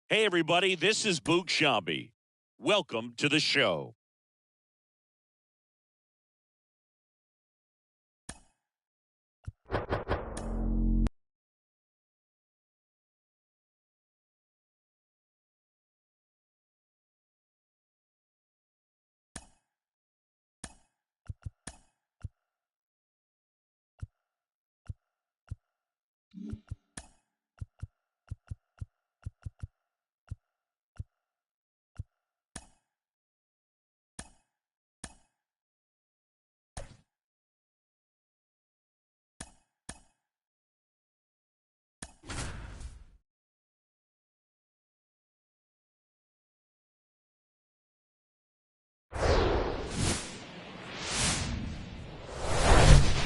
Hey, everybody, this is Boog Shambi. Welcome to the show.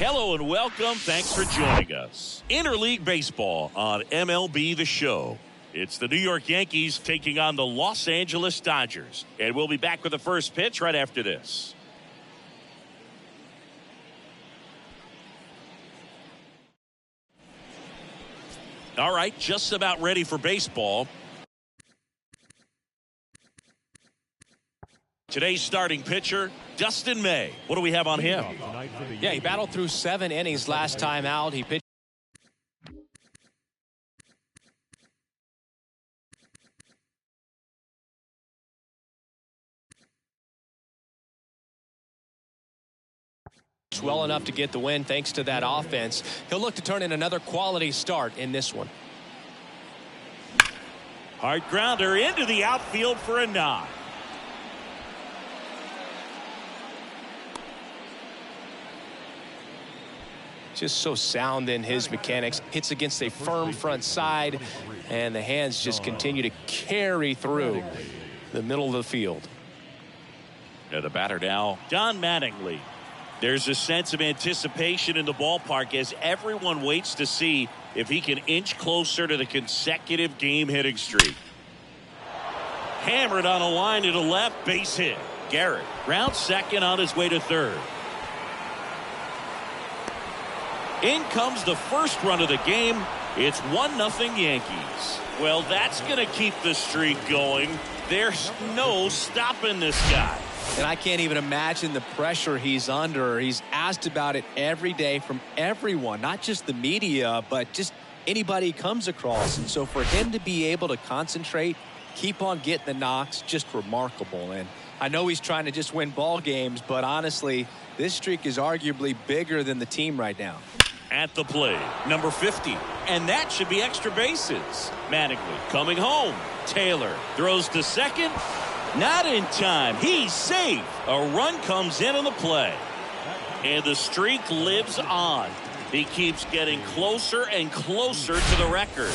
Hello and welcome. Thanks for joining us. Interleague Baseball on MLB The Show. It's the New York Yankees taking on the Los Angeles Dodgers. And we'll be back with the first pitch right after this. All right, just about ready for baseball. Today's starting pitcher, Dustin May. What do we have on him? Yeah, he battled through 7 innings last time out. He pitched well enough to get the win thanks to that offense. He'll look to turn in another quality start in this one. Hard grounder into the outfield for a knock. Just so sound in his mechanics. Hits against a firm front side, and the hands just continue to carry through the middle of the field. Now the batter now, Don Mattingly. There's a sense of anticipation in the ballpark as everyone waits to see if he can inch closer to the consecutive game hitting streak. Hammered on a line to the left, base hit. Garrett rounds second on his way to third. In comes the first run of the game. It's 1-0 Yankees. Well, that's going to keep the streak going. There's no stopping this guy. And I can't even imagine the pressure he's under. He's asked about it every day from everyone, not just the media, but just anybody he comes across. And so for him to be able to concentrate, keep on getting the knocks, just remarkable. And I know he's trying to just win ball games, but honestly, this streak is arguably bigger than the team right now. At the plate, number 50. And that should be extra bases. Mattingly coming home. Taylor throws to second. Not in time. He's safe. A run comes in on the play. And the streak lives on. He keeps getting closer and closer to the record.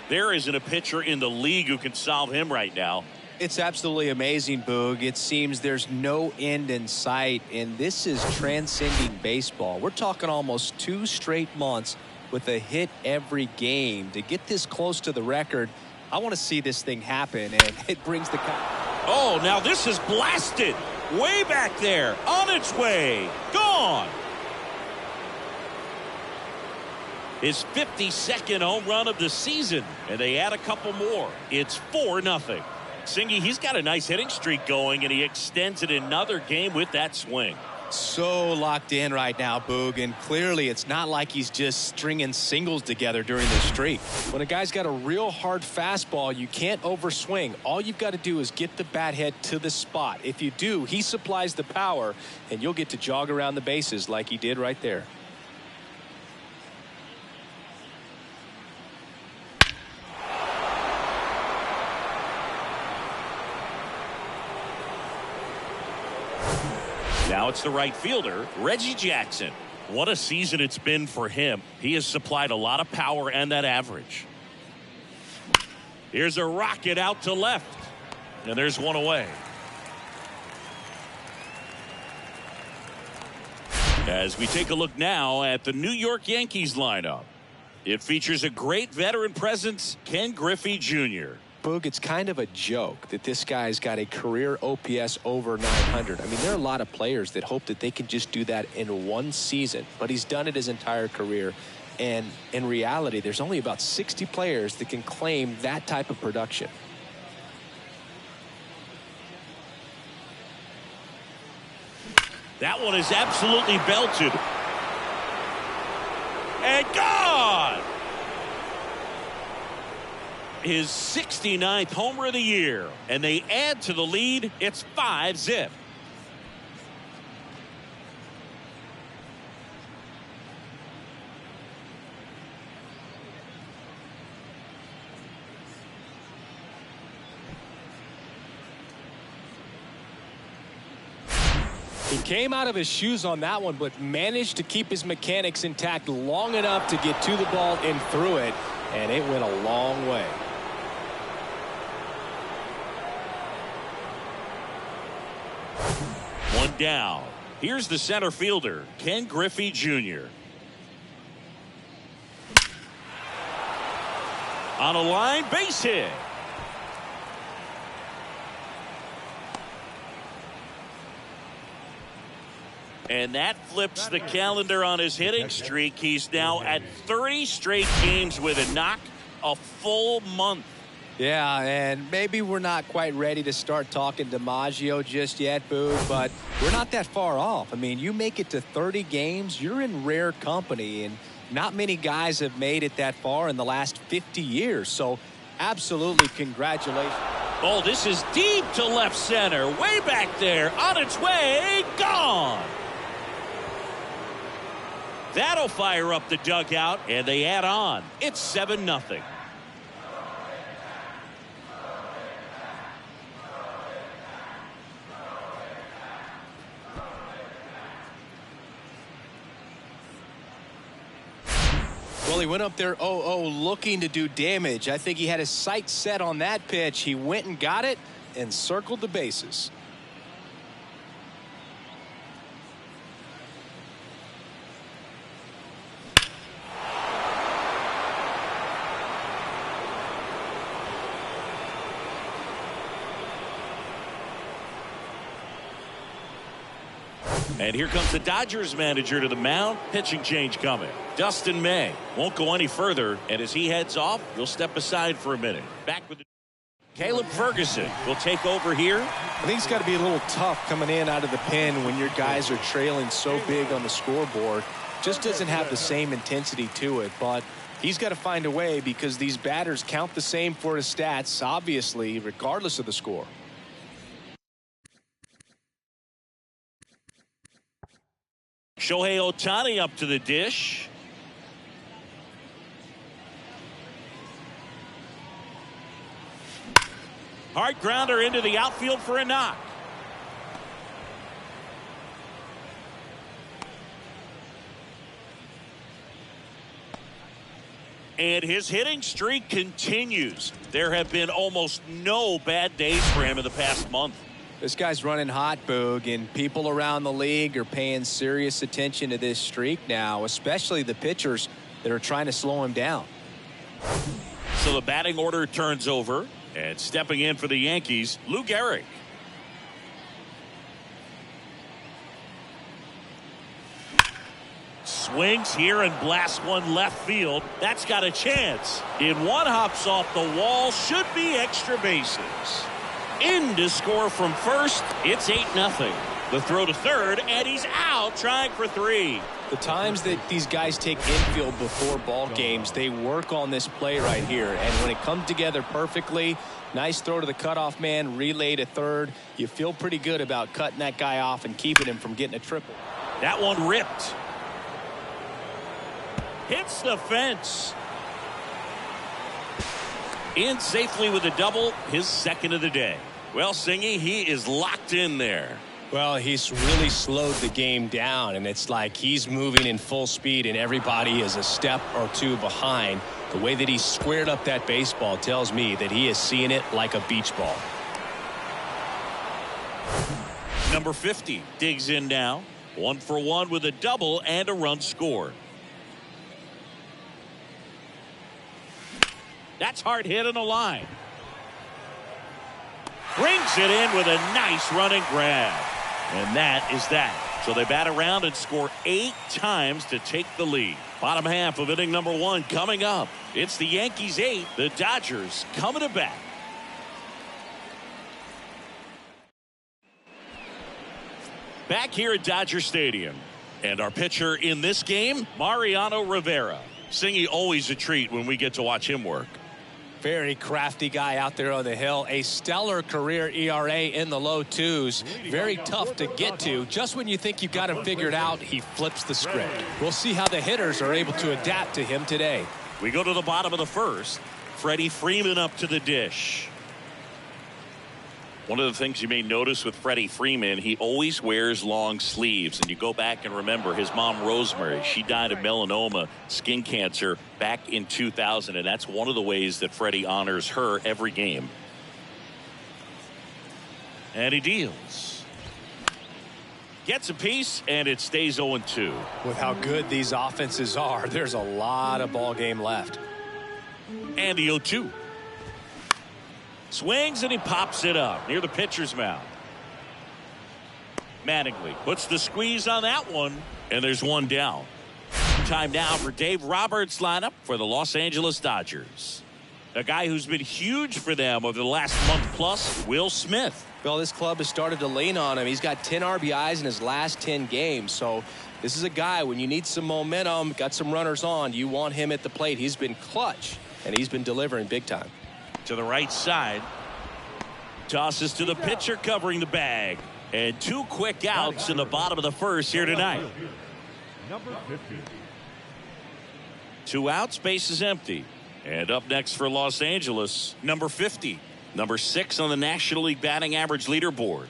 There isn't a pitcher in the league who can solve him right now. It's absolutely amazing, Boog. It seems there's no end in sight, and this is transcending baseball. We're talking almost 2 straight months with a hit every game. To get this close to the record, I want to see this thing happen, and it brings the... Oh, now this is blasted. Way back there. On its way. Gone. His 52nd home run of the season, and they add a couple more. It's 4-0. Singy, he's got a nice hitting streak going, and he extends it another game with that swing. So locked in right now, Boog, and clearly it's not like he's just stringing singles together during the streak. When a guy's got a real hard fastball, you can't overswing. All you've got to do is get the bat head to the spot. If you do, he supplies the power, and you'll get to jog around the bases like he did right there. Now it's the right fielder, Reggie Jackson. What a season it's been for him. He has supplied a lot of power and that average. Here's a rocket out to left. And there's one away. As we take a look now at the New York Yankees lineup. It features a great veteran presence, Ken Griffey Jr. Boog, it's kind of a joke that this guy's got a career OPS over 900. I mean, there are a lot of players that hope that they can just do that in one season, but he's done it his entire career. And in reality, there's only about 60 players that can claim that type of production. That one is absolutely belted. And gone! His 69th homer of the year. And they add to the lead. It's 5-zip. He came out of his shoes on that one, but managed to keep his mechanics intact long enough to get to the ball and through it, and it went a long way. One down. Here's the center fielder, Ken Griffey Jr. On a line base hit. And that flips the calendar on his hitting streak. He's now at 30 straight games with a knock, a full month. Yeah, and maybe we're not quite ready to start talking DiMaggio just yet, Boog, but we're not that far off. I mean, you make it to 30 games, you're in rare company, and not many guys have made it that far in the last 50 years. So, absolutely, congratulations. Oh, this is deep to left center. Way back there. On its way. Gone. That'll fire up the dugout, and they add on. It's 7-0. Well, he went up there 0-0 looking to do damage. I think he had his sights set on that pitch. He went and got it and circled the bases. And here comes the Dodgers manager to the mound. Pitching change coming. Dustin May won't go any further. And as he heads off, he'll step aside for a minute. Back with the Caleb Ferguson will take over here. I think it's got to be a little tough coming in out of the pen when your guys are trailing so big on the scoreboard. Just doesn't have the same intensity to it. But he's got to find a way because these batters count the same for his stats, obviously, regardless of the score. Shohei Ohtani up to the dish. Hard grounder into the outfield for a knock. And his hitting streak continues. There have been almost no bad days for him in the past month. This guy's running hot, Boog, and people around the league are paying serious attention to this streak now, especially the pitchers that are trying to slow him down. So the batting order turns over, and stepping in for the Yankees, Lou Gehrig. Swings here and blasts one left field. That's got a chance. In one, hops off the wall. Should be extra bases. In to score from first. It's 8-0. The throw to third, and he's out trying for 3. The times that these guys take infield before ball games, they work on this play right here. And when it comes together perfectly, nice throw to the cutoff man, relay to third. You feel pretty good about cutting that guy off and keeping him from getting a triple. That one ripped. Hits the fence. In safely with a double, his second of the day. Well, Singy, he is locked in there. Well, he's really slowed the game down, and it's like he's moving in full speed, and everybody is a step or two behind. The way that he squared up that baseball tells me that he is seeing it like a beach ball. Number 50 digs in now. 1 for 1 with a double and a run scored. That's hard hit on the line. Brings it in with a nice running grab. And that is that. So they bat around and score 8 times to take the lead. Bottom half of inning number 1 coming up. It's the Yankees 8, the Dodgers coming to bat. Back here at Dodger Stadium. And our pitcher in this game, Mariano Rivera. Singy, always a treat when we get to watch him work. Very crafty guy out there on the hill. A stellar career ERA in the low twos. Very tough to get to. Just when you think you've got him figured out, he flips the script. We'll see how the hitters are able to adapt to him today. We go to the bottom of the first. Freddie Freeman up to the dish. One of the things you may notice with Freddie Freeman, he always wears long sleeves. And you go back and remember his mom, Rosemary, she died of melanoma, skin cancer, back in 2000. And that's one of the ways that Freddie honors her every game. And he deals. Gets a piece, and it stays 0-2. With how good these offenses are, there's a lot of ball game left. And the 0-2. Swings and he pops it up near the pitcher's mound. Mattingly puts the squeeze on that one, and there's one down. Time now for Dave Roberts' lineup for the Los Angeles Dodgers. A guy who's been huge for them over the last month plus, Will Smith. Well, this club has started to lean on him. He's got 10 RBIs in his last 10 games. So this is a guy, when you need some momentum, got some runners on, you want him at the plate. He's been clutch, and he's been delivering big time. To the right side. Tosses to the pitcher covering the bag. And 2 quick outs in the bottom of the first here tonight. Number 50. 2 outs, base is empty. And up next for Los Angeles, number 50. Number 6 on the National League batting average leaderboard.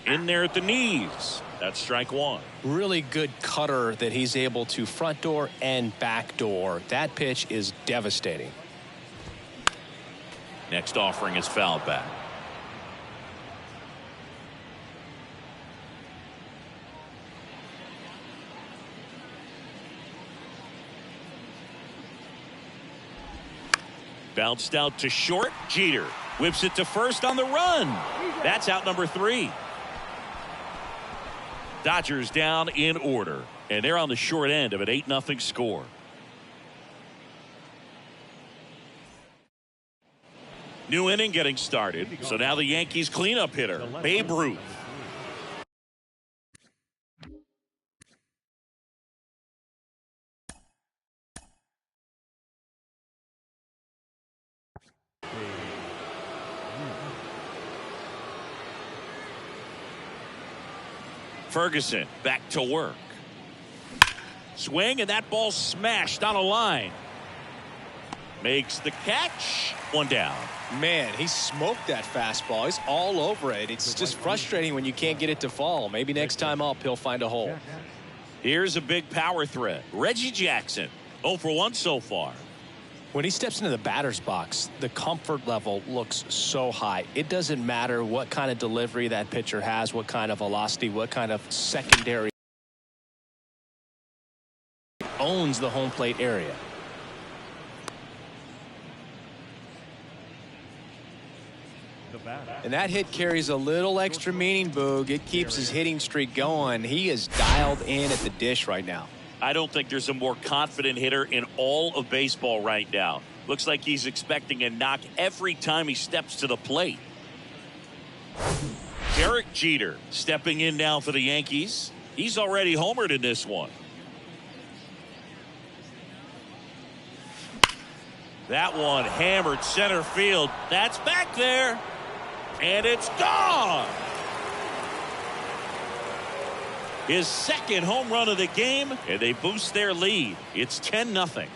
In there at the knees. That's strike 1. Really good cutter that he's able to front door and back door. That pitch is devastating. Next offering is fouled back. Bounced out to short. Jeter whips it to first on the run. That's out number 3. Dodgers down in order, and they're on the short end of an 8-0 score. New inning getting started. So now the Yankees cleanup hitter, Babe Ruth. Ferguson back to work. Swing, and that ball smashed on a line. Makes the catch. 1 down. Man, he smoked that fastball. He's all over it. It's just frustrating when you can't get it to fall. Maybe next time up he'll find a hole. Here's a big power threat. Reggie Jackson 0 for 1 so far. When he steps into the batter's box, the comfort level looks so high. It doesn't matter what kind of delivery that pitcher has, what kind of velocity, what kind of secondary. Owns the home plate area. And that hit carries a little extra meaning, Boog. It keeps his hitting streak going. He is dialed in at the dish right now. I don't think there's a more confident hitter in all of baseball right now. Looks like he's expecting a knock every time he steps to the plate. Derek Jeter stepping in now for the Yankees. He's already homered in this one. That one hammered center field. That's back there. And it's gone. His second home run of the game, and they boost their lead. It's 10-0.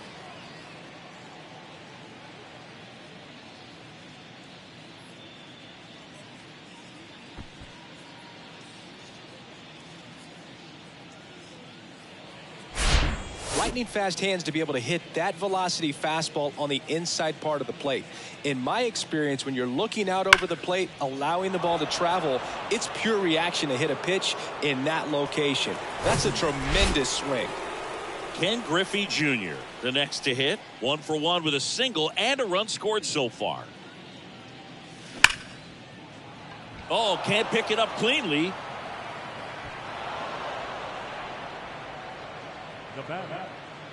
Lightning fast hands to be able to hit that velocity fastball on the inside part of the plate. In my experience, when you're looking out over the plate, allowing the ball to travel, it's pure reaction to hit a pitch in that location. That's a tremendous swing. Ken Griffey Jr., the next to hit. 1 for 1 with a single and a run scored so far. Oh, can't pick it up cleanly.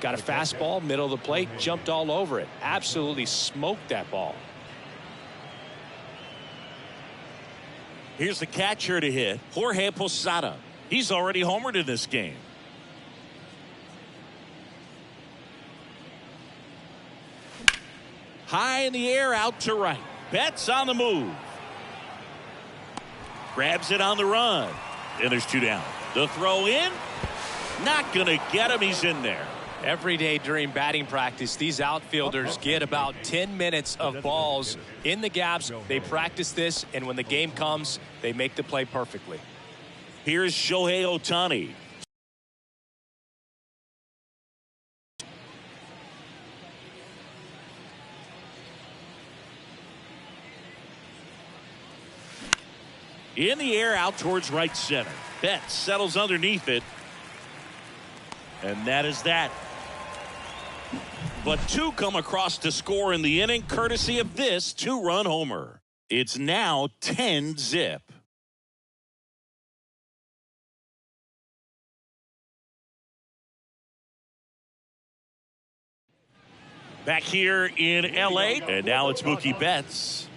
Got a fastball, middle of the plate, jumped all over it. Absolutely smoked that ball. Here's the catcher to hit, Jorge Posada. He's already homered in this game. High in the air, out to right. Betts on the move. Grabs it on the run. And there's 2 down. The throw in. Not going to get him. He's in there. Every day during batting practice, these outfielders get about 10 minutes of balls in the gaps. They practice this, and when the game comes, they make the play perfectly. Here's Shohei Ohtani. In the air, out towards right center. Betts settles underneath it. And that is that. But 2 come across to score in the inning, courtesy of this 2-run homer. It's now 10-zip. Back here in L.A., and now it's Mookie Betts.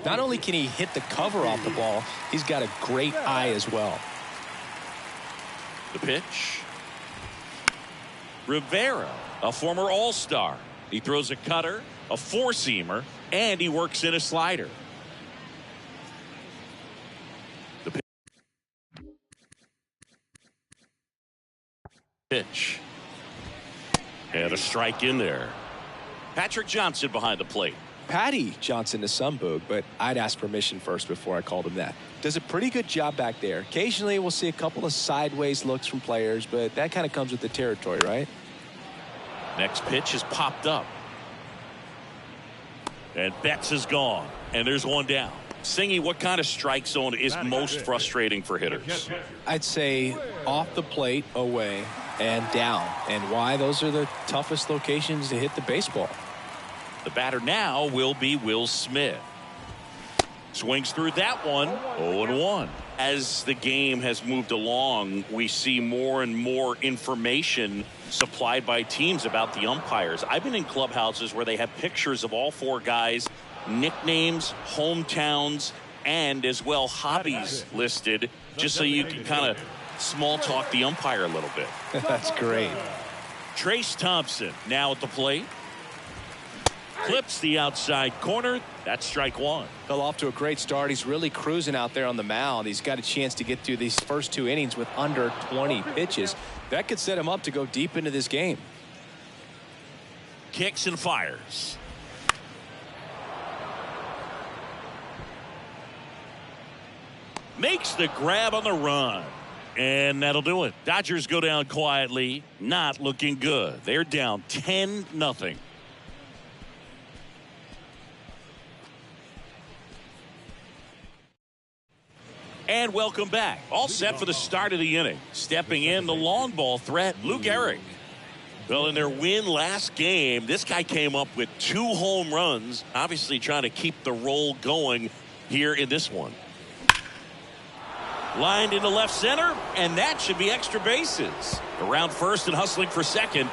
Not only can he hit the cover off the ball, he's got a great eye as well. The pitch. Rivera, a former All-Star. He throws a cutter, a 4-seamer, and he works in a slider. The pitch. And a strike in there. Patrick Johnson behind the plate. Patty Johnson to some boog, but I'd ask permission first before I called him that. Does a pretty good job back there. Occasionally we'll see a couple of sideways looks from players, but that kind of comes with the territory, right? Next pitch is popped up. And Betts is gone. And there's 1 down. Singy, what kind of strike zone is most frustrating for hitters? I'd say off the plate, away, and down. And why? Those are the toughest locations to hit the baseball. The batter now will be Will Smith. Swings through that one. 0-1. As the game has moved along, we see more and more information supplied by teams about the umpires. I've been in clubhouses where they have pictures of all 4 guys, nicknames, hometowns, and as well hobbies listed, just so you can kind of small talk the umpire a little bit. That's great. Trace Thompson now at the plate. Clips the outside corner. That's strike 1. Fell off to a great start. He's really cruising out there on the mound. He's got a chance to get through these first 2 innings with under 20 pitches. That could set him up to go deep into this game. Kicks and fires. Makes the grab on the run. And that'll do it. Dodgers go down quietly. Not looking good. They're down 10-0. And welcome back. All set for the start of the inning. Stepping in, the long ball threat, Lou Gehrig. Well, in their win last game, this guy came up with 2 home runs, obviously trying to keep the roll going here in this one. Lined into left center, and that should be extra bases. Around first and hustling for second.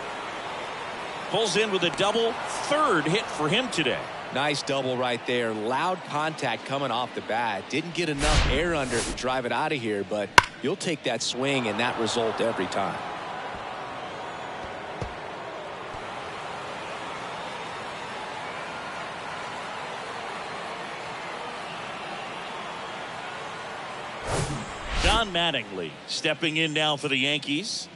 Pulls in with a double, 3rd hit for him today. Nice double right there. Loud contact coming off the bat. Didn't get enough air under to drive it out of here, but you'll take that swing and that result every time. Don Mattingly stepping in now for the Yankees.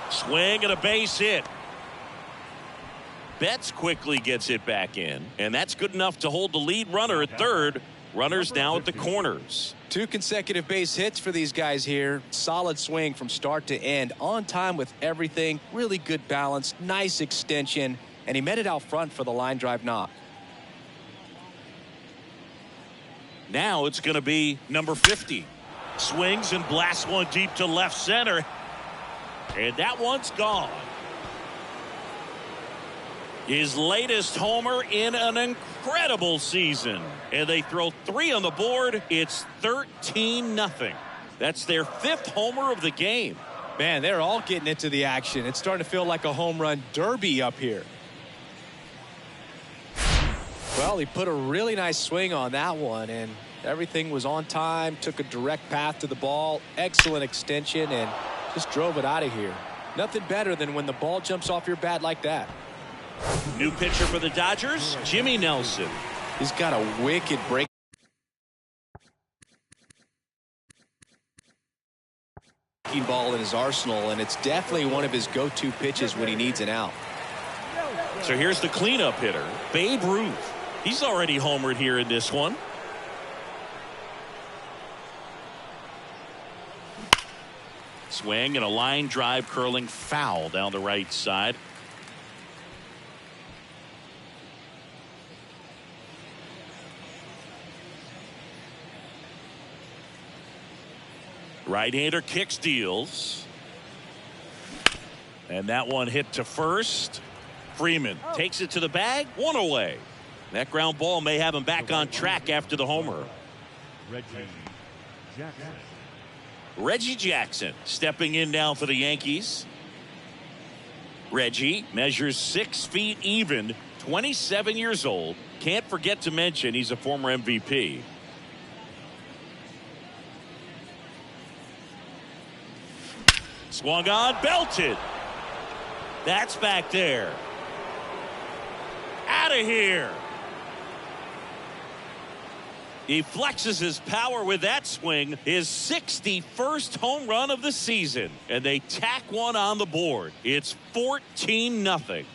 Swing and a base hit. Betts quickly gets it back in, and that's good enough to hold the lead runner at third. Runners now at the corners. 2 consecutive base hits for these guys here. Solid swing from start to end. On time with everything. Really good balance. Nice extension. And he met it out front for the line drive knock. Now it's going to be number 50. Swings and blasts one deep to left center. And that one's gone. His latest homer in an incredible season. And they throw 3 on the board. It's 13-0. That's their 5th homer of the game. Man, they're all getting into the action. It's starting to feel like a home run derby up here. Well, he put a really nice swing on that one, and everything was on time, took a direct path to the ball, excellent extension, and just drove it out of here. Nothing better than when the ball jumps off your bat like that. New pitcher for the Dodgers, Jimmy Nelson. He's got a wicked break. Ball in his arsenal, and it's definitely one of his go-to pitches when he needs an out. So here's the cleanup hitter, Babe Ruth. He's already homered here in this one. Swing and a line drive curling foul down the right side. Right-hander kicks, deals. And that one hit to first. Freeman takes it to the bag, one away. That ground ball may have him back on track after the homer. Reggie Jackson stepping in now for the Yankees. Reggie measures 6 feet even, 27 years old. Can't forget to mention he's a former MVP. Swung on, belted. That's back there. Out of here. He flexes his power with that swing, his 61st home run of the season, and they tack one on the board. It's 14-0.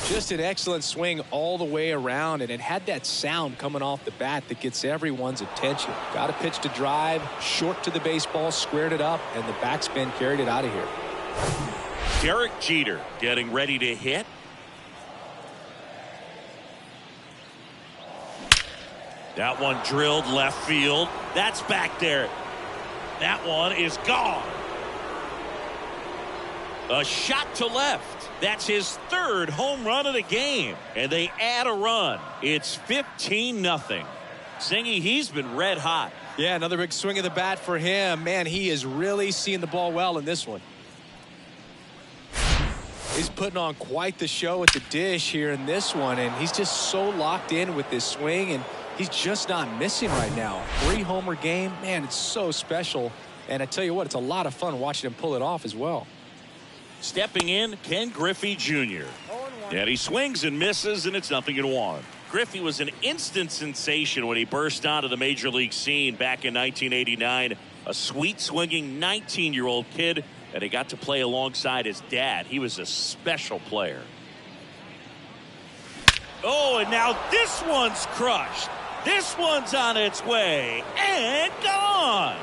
Just an excellent swing all the way around, and it had that sound coming off the bat that gets everyone's attention. Got a pitch to drive, short to the baseball, squared it up, and the backspin carried it out of here. Derek Jeter getting ready to hit. That one drilled left field. That's back there. That one is gone. A shot to left. That's his 3rd home run of the game. And they add a run. It's 15-0. Singy, he's been red hot. Yeah, another big swing of the bat for him. Man, he is really seeing the ball well in this one. He's putting on quite the show at the dish here in this one, and he's just so locked in with this swing, and he's just not missing right now. 3-homer game, man, it's so special. And I tell you what, it's a lot of fun watching him pull it off as well. Stepping in, Ken Griffey Jr. And he swings and misses, and it's 0-1. Griffey was an instant sensation when he burst onto the major league scene back in 1989. A sweet swinging 19-year-old kid, and he got to play alongside his dad. He was a special player. Oh, and now this one's crushed. This one's on its way and gone.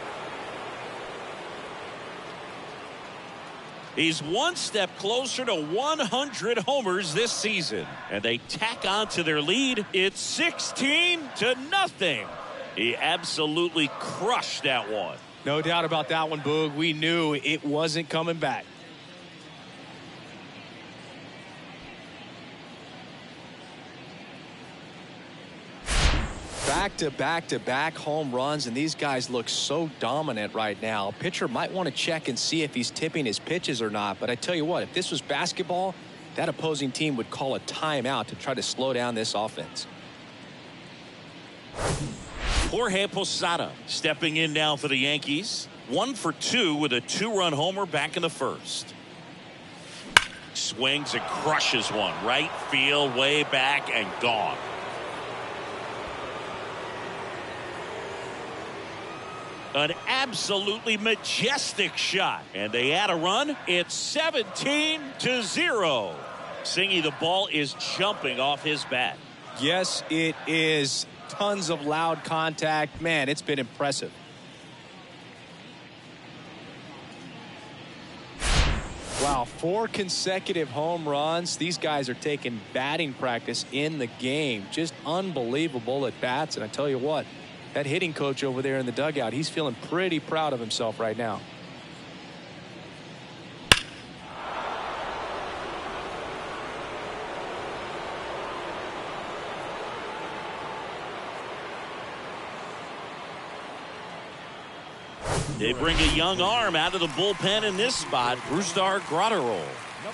He's one step closer to 100 homers this season, and they tack on to their lead. It's 16-0. He absolutely crushed that one. No doubt about that one, Boog. We knew it wasn't coming back. Back-to-back-to-back home runs, and these guys look so dominant right now. Pitcher might want to check and see if he's tipping his pitches or not, but I tell you what, if this was basketball, that opposing team would call a timeout to try to slow down this offense. Jorge Posada stepping in now for the Yankees. 1 for 2 with a 2-run homer back in the first. Swings and crushes one. Right field, way back, and gone. An absolutely majestic shot. And they add a run. It's 17-0. Singy, the ball is jumping off his bat. Yes, it is. Tons of loud contact. Man, it's been impressive. Wow, 4 consecutive home runs. These guys are taking batting practice in the game. Just unbelievable at bats. And I tell you what, that hitting coach over there in the dugout, he's feeling pretty proud of himself right now. They bring a young arm out of the bullpen in this spot, Brusdar Graterol.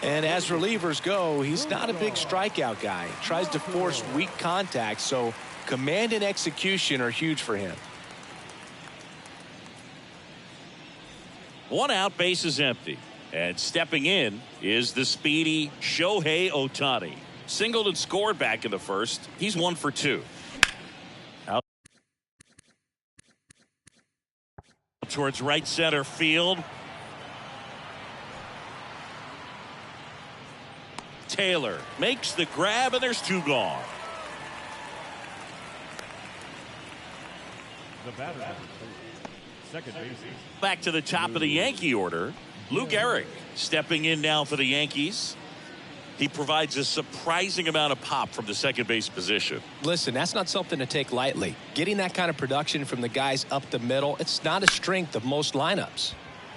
And as relievers go, he's not a big strikeout guy. He tries to force weak contact, so command and execution are huge for him. 1 out, base is empty. And stepping in is the speedy Shohei Ohtani. Singled and scored back in the first. He's 1 for 2. Out towards right center field. Taylor makes the grab, and there's 2 gone. The batter, second base. Back to the top of the Yankee order. Lou Gehrig stepping in now for the Yankees. He provides a surprising amount of pop from the second base position. Listen, that's not something to take lightly. Getting that kind of production from the guys up the middle, it's not a strength of most lineups.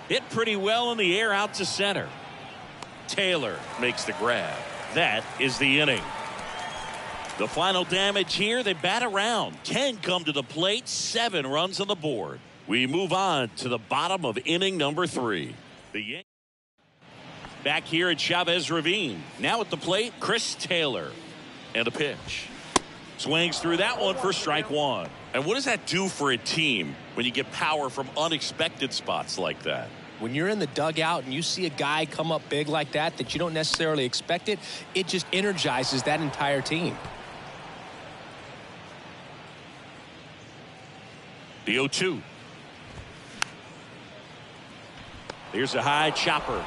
Hit pretty well in the air out to center. Taylor makes the grab. That is the inning. The final damage here, they bat around. 10 come to the plate, 7 runs on the board. We move on to the bottom of inning number 3. The Yankees back here at Chavez Ravine. Now at the plate, Chris Taylor. And a pitch. Swings through that one for strike 1. And what does that do for a team when you get power from unexpected spots like that? When you're in the dugout and you see a guy come up big like that you don't necessarily expect it, it just energizes that entire team. The 0-2. Here's a high chopper.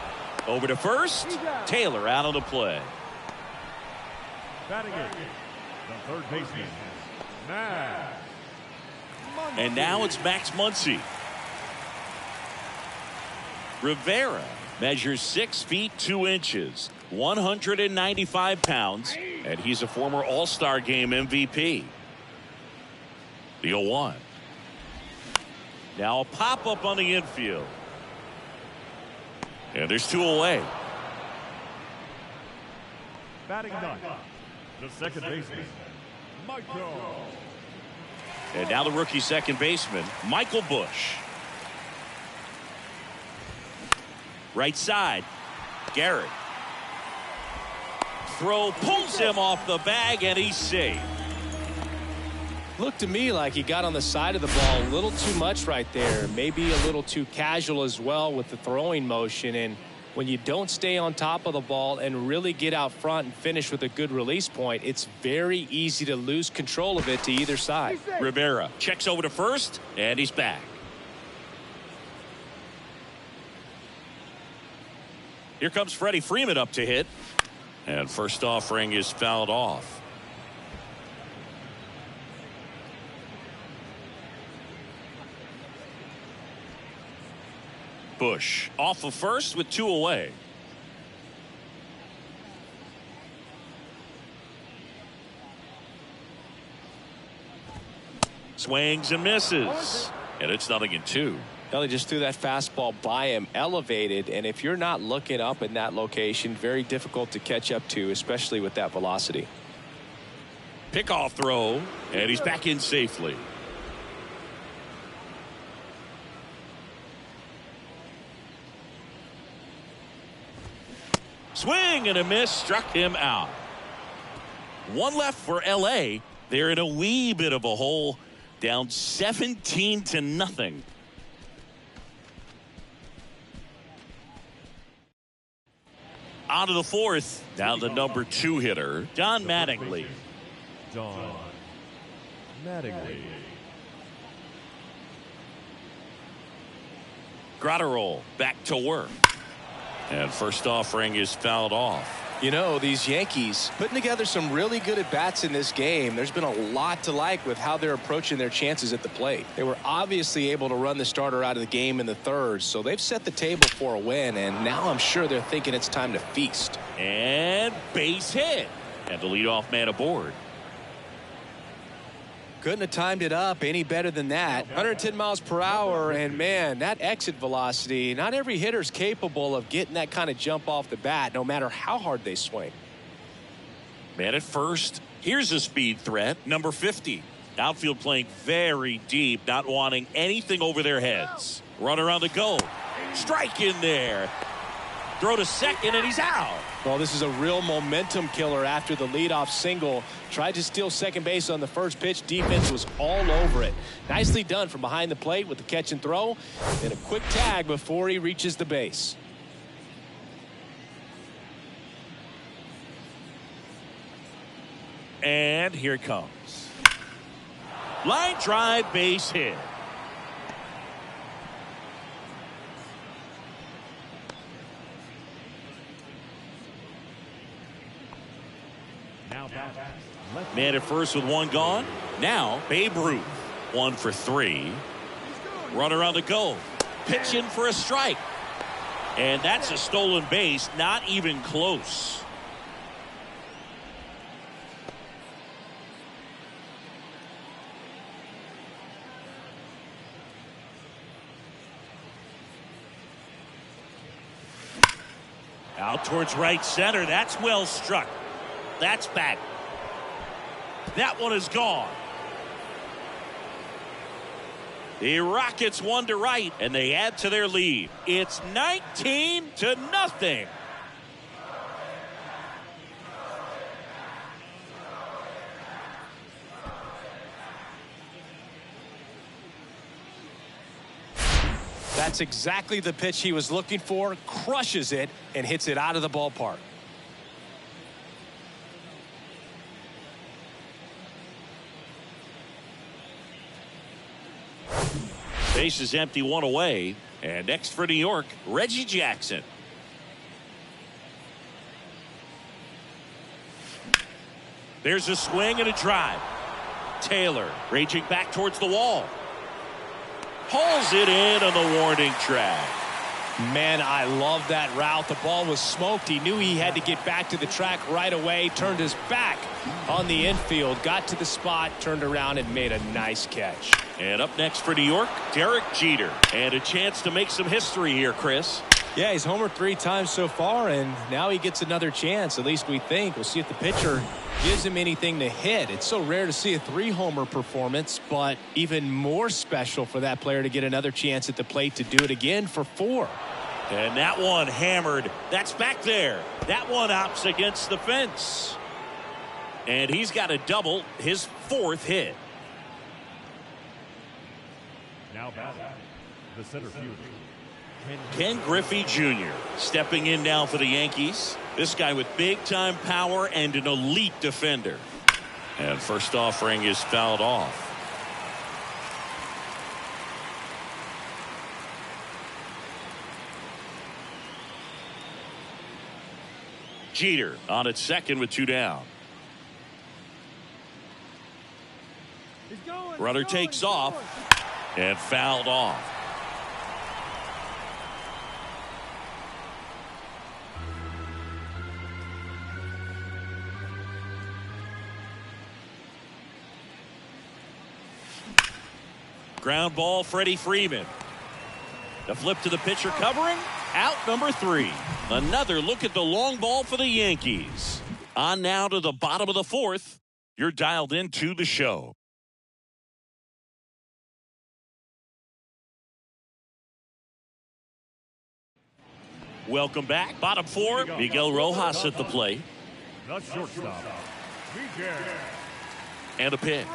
Over to first. Taylor out on the play. Batting it, the third baseman, Max. And now it's Max Muncy. Rivera measures 6 feet 2 inches, 195 pounds, and he's a former All-Star Game MVP. The 0-1. Now a pop-up on the infield. And there's 2 away. Batting ninth, the second baseman, Michael. And now the rookie second baseman, Michael Busch. Right side, Garrett. Throw pulls him off the bag, and he's safe. Looked to me like he got on the side of the ball a little too much right there. Maybe a little too casual as well with the throwing motion. And when you don't stay on top of the ball and really get out front and finish with a good release point, it's very easy to lose control of it to either side. Rivera checks over to first, and he's back. Here comes Freddie Freeman up to hit. And first offering is fouled off. Busch off of first with 2 away. Swings and misses. And it's 0-2. Well, they just threw that fastball by him, elevated, and if you're not looking up in that location, very difficult to catch up to, especially with that velocity. Pickoff throw, and he's back in safely. Swing and a miss, struck him out. 1 left for LA. They're in a wee bit of a hole, down 17-0. On to the 4th. Now the number 2 hitter, Don Mattingly. Don Mattingly. Graterol back to work. And first offering is fouled off. You know, these Yankees putting together some really good at-bats in this game. There's been a lot to like with how they're approaching their chances at the plate. They were obviously able to run the starter out of the game in the 3rd, so they've set the table for a win, and now I'm sure they're thinking it's time to feast. And base hit. And the leadoff man aboard. Couldn't have timed it up any better than that. 110 miles per hour, and man, that exit velocity, not every hitter's capable of getting that kind of jump off the bat, no matter how hard they swing. Man at first. Here's a speed threat, number 50. Outfield playing very deep, not wanting anything over their heads. Runner on the go. Strike in there. Throw to second, and he's out. Well, this is a real momentum killer after the leadoff single. Tried to steal second base on the first pitch. Defense was all over it. Nicely done from behind the plate with the catch and throw. And a quick tag before he reaches the base. And here it comes. Line drive, base hit. Man at first with one gone. Now Babe Ruth, 1 for 3. Runner on the go. Pitching for a strike. And that's a stolen base. Not even close. Out towards right center. That's well struck. That's back. That one is gone. The Rockets 1 to right, and they add to their lead. It's 19-0. That's exactly the pitch he was looking for. Crushes it and hits it out of the ballpark. Base is empty, 1 away. And next for New York, Reggie Jackson. There's a swing and a drive. Taylor raging back towards the wall. Pulls it in on the warning track. Man, I love that route. The ball was smoked. He knew he had to get back to the track right away. Turned his back on the infield. Got to the spot. Turned around and made a nice catch. And up next for New York, Derek Jeter. And a chance to make some history here, Chris. Yeah, he's homered 3 times so far, and now he gets another chance. At least we think. We'll see if the pitcher gives him anything to hit. It's so rare to see a 3-homer performance, but even more special for that player to get another chance at the plate to do it again for 4. And that one hammered. That's back there. That one opts against the fence. And he's got a double, his 4th hit. Now batting, the center fielder, Ken Griffey Jr. stepping in now for the Yankees. This guy with big-time power and an elite defender. And first offering is fouled off. Jeter on at second with 2 down. Runner takes off and fouled off. Ground ball, Freddie Freeman. The flip to the pitcher covering. Out number 3. Another look at the long ball for the Yankees. On now to the bottom of the 4th. You're dialed into the show. Welcome back. Bottom 4. Miguel Rojas at the plate. the shortstop, Miguel. And a pitch.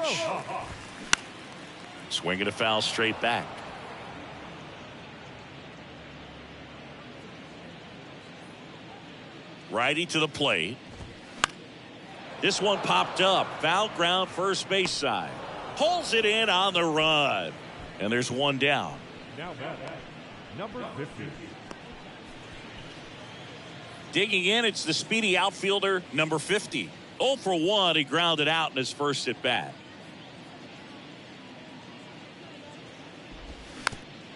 Swinging a foul straight back. Righty to the plate. This one popped up. Foul ground first base side. Pulls it in on the run. And there's one down. Now batting, number 50. Digging in, it's the speedy outfielder, number 50. 0 for 1, he grounded out in his first at bat.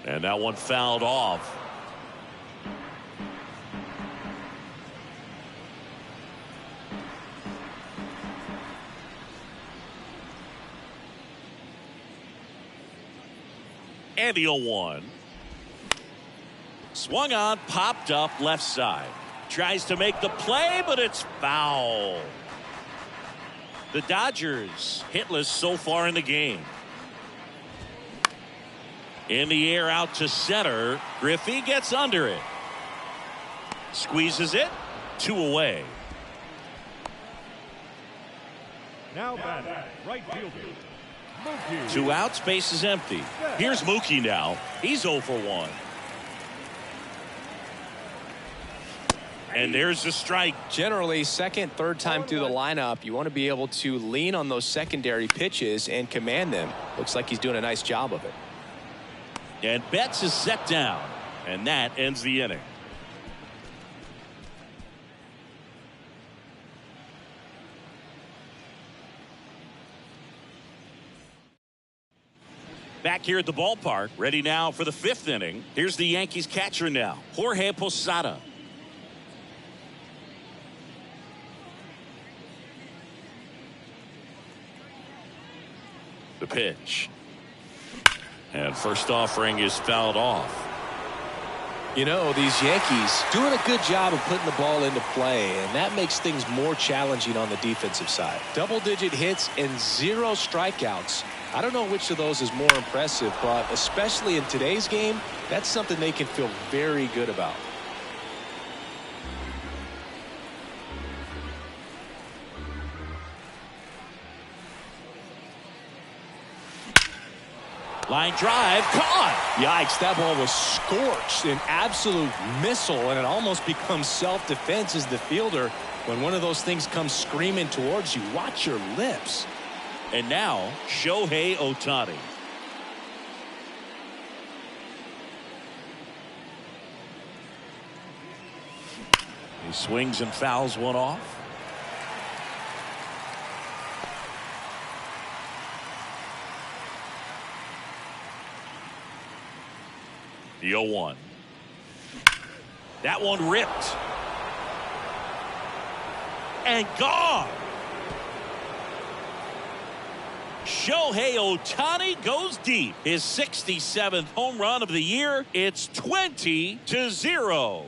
And that one fouled off. And the 0-1. Swung on, popped up left side. Tries to make the play, but it's foul. The Dodgers hitless so far in the game. In the air out to center. Griffey gets under it. Squeezes it. 2 away. Now batting, right fielder, Mookie. 2 outs, base is empty. Here's Mookie now. He's 0 for 1. And there's the strike. Generally, second, third time through the lineup, you want to be able to lean on those secondary pitches and command them. Looks like he's doing a nice job of it. And Betts is set down. And that ends the inning. Back here at the ballpark, ready now for the 5th inning. Here's the Yankees catcher now, Jorge Posada. The pitch. And first offering is fouled off. You know, these Yankees doing a good job of putting the ball into play, and that makes things more challenging on the defensive side. Double-digit hits and 0 strikeouts. I don't know which of those is more impressive, but especially in today's game, that's something they can feel very good about. Line drive, caught. Yikes, that ball was scorched, an absolute missile, and it almost becomes self-defense as the fielder. When one of those things comes screaming towards you, watch your lips. And now, Shohei Ohtani. He swings and fouls one off. The 0-1. That one ripped. And gone. Shohei Ohtani goes deep. His 67th home run of the year. It's 20-0.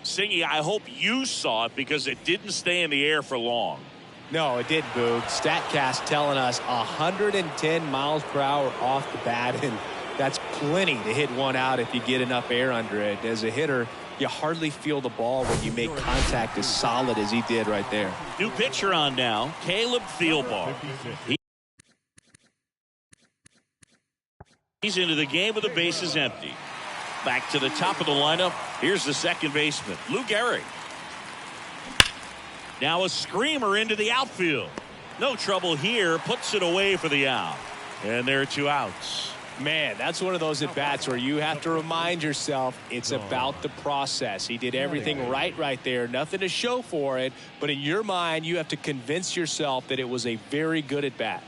Singy, I hope you saw it because it didn't stay in the air for long. No, it didn't, Boog. StatCast telling us 110 miles per hour off the bat, and that's plenty to hit one out if you get enough air under it. As a hitter, you hardly feel the ball when you make contact as solid as he did right there. New pitcher on now, Caleb Thielbar. He's into the game with the bases empty. Back to the top of the lineup. Here's the second baseman, Lou Gehrig. Now a screamer into the outfield. No trouble here. Puts it away for the out. And there are 2 outs. Man, that's one of those at-bats where you have to remind yourself it's about the process. He did everything right there. Nothing to show for it. But in your mind, you have to convince yourself that it was a very good at-bat.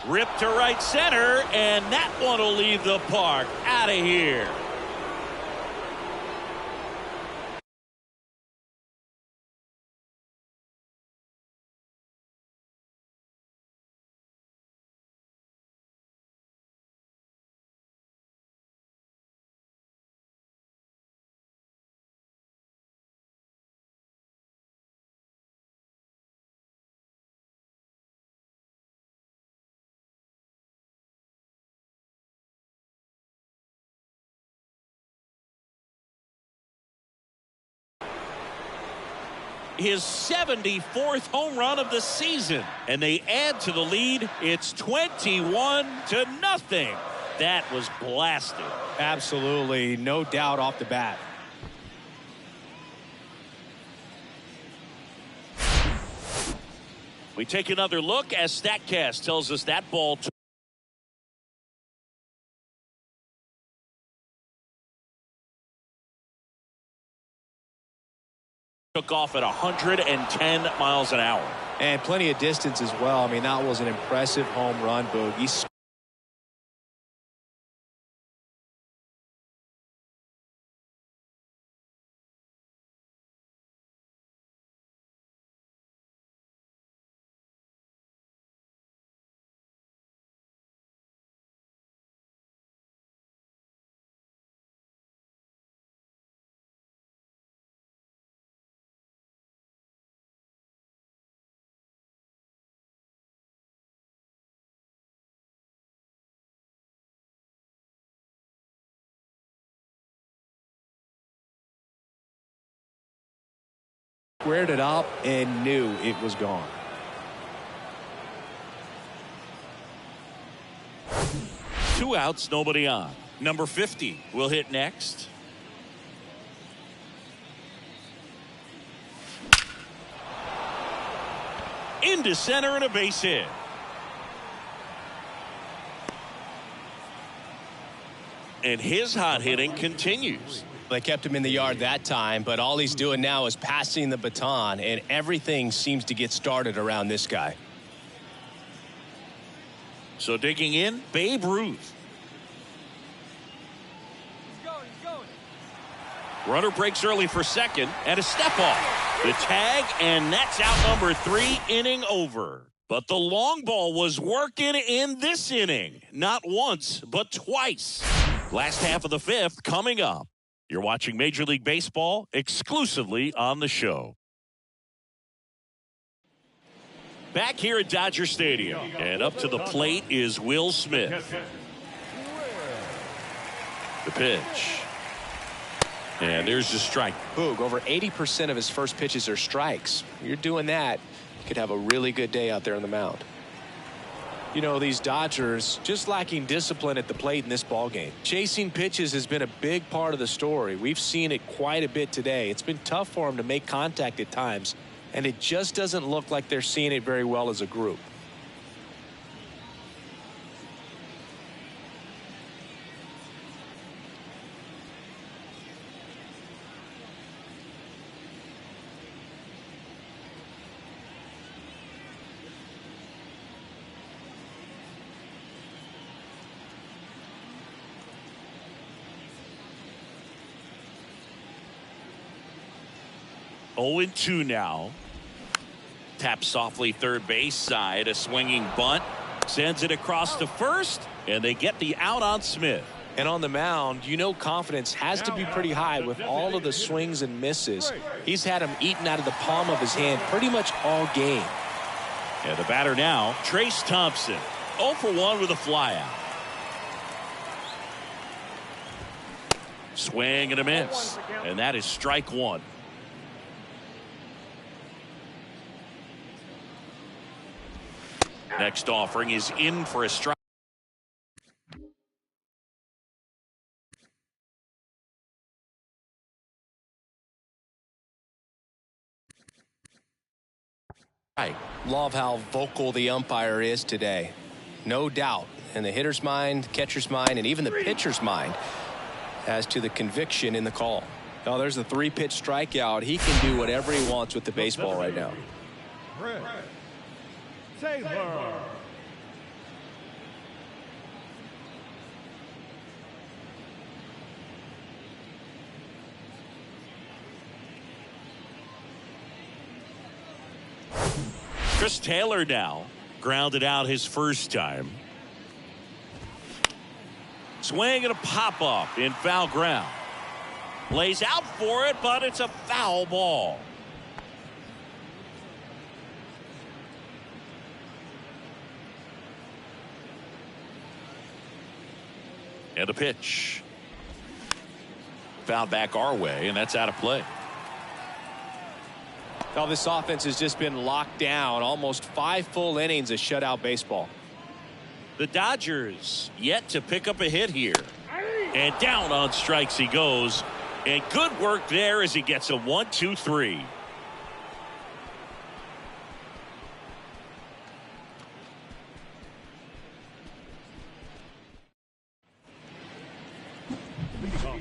Ripped to right center, and that one will leave the park. Out of here. His 74th home run of the season, and they add to the lead. It's 21-0. That was blasted. Absolutely, no doubt off the bat. We take another look as StatCast tells us that ball took off at 110 miles an hour. And plenty of distance as well. I mean, that was an impressive home run, Boog. squared it up and knew it was gone. Two outs, nobody on. Number 50 will hit next. Into center and a base hit. And his hot hitting continues. They kept him in the yard that time, but all he's doing now is passing the baton, and everything seems to get started around this guy. So digging in, Babe Ruth. Runner breaks early for second, and a step off. The tag, and that's out number 3, inning over. But the long ball was working in this inning. Not once, but twice. Last half of the 5th coming up. You're watching Major League Baseball exclusively on the show. Back here at Dodger Stadium, and up to the plate is Will Smith. The pitch. And there's the strike. Boog, over 80% of his first pitches are strikes. You're doing that, you could have a really good day out there on the mound. You know, these Dodgers just lacking discipline at the plate in this ballgame. Chasing pitches has been a big part of the story. We've seen it quite a bit today. It's been tough for them to make contact at times, and it just doesn't look like they're seeing it very well as a group. Oh and 2 now. Tap softly third base side. A swinging bunt. Sends it across to first. And they get the out on Smith. And on the mound, you know confidence has to be pretty high with all of the swings and misses. He's had them eaten out of the palm of his hand pretty much all game. And the batter now, Trace Thompson. 0 for 1 with a flyout. Swing and a miss. And that is strike 1. Next offering is in for a strike. Love how vocal the umpire is today. No doubt in the hitter's mind, catcher's mind, and even the pitcher's mind as to the conviction in the call. Oh, there's a 3-pitch strikeout. He can do whatever he wants with the baseball right now. Taylor. Chris Taylor now grounded out his first time. Swing and a pop up in foul ground. Lays out for it, but it's a foul ball. And a pitch. Fouled back our way, and that's out of play. Oh, this offense has just been locked down. Almost 5 full innings of shutout baseball. The Dodgers yet to pick up a hit here. And down on strikes he goes. And good work there as he gets a 1-2-3.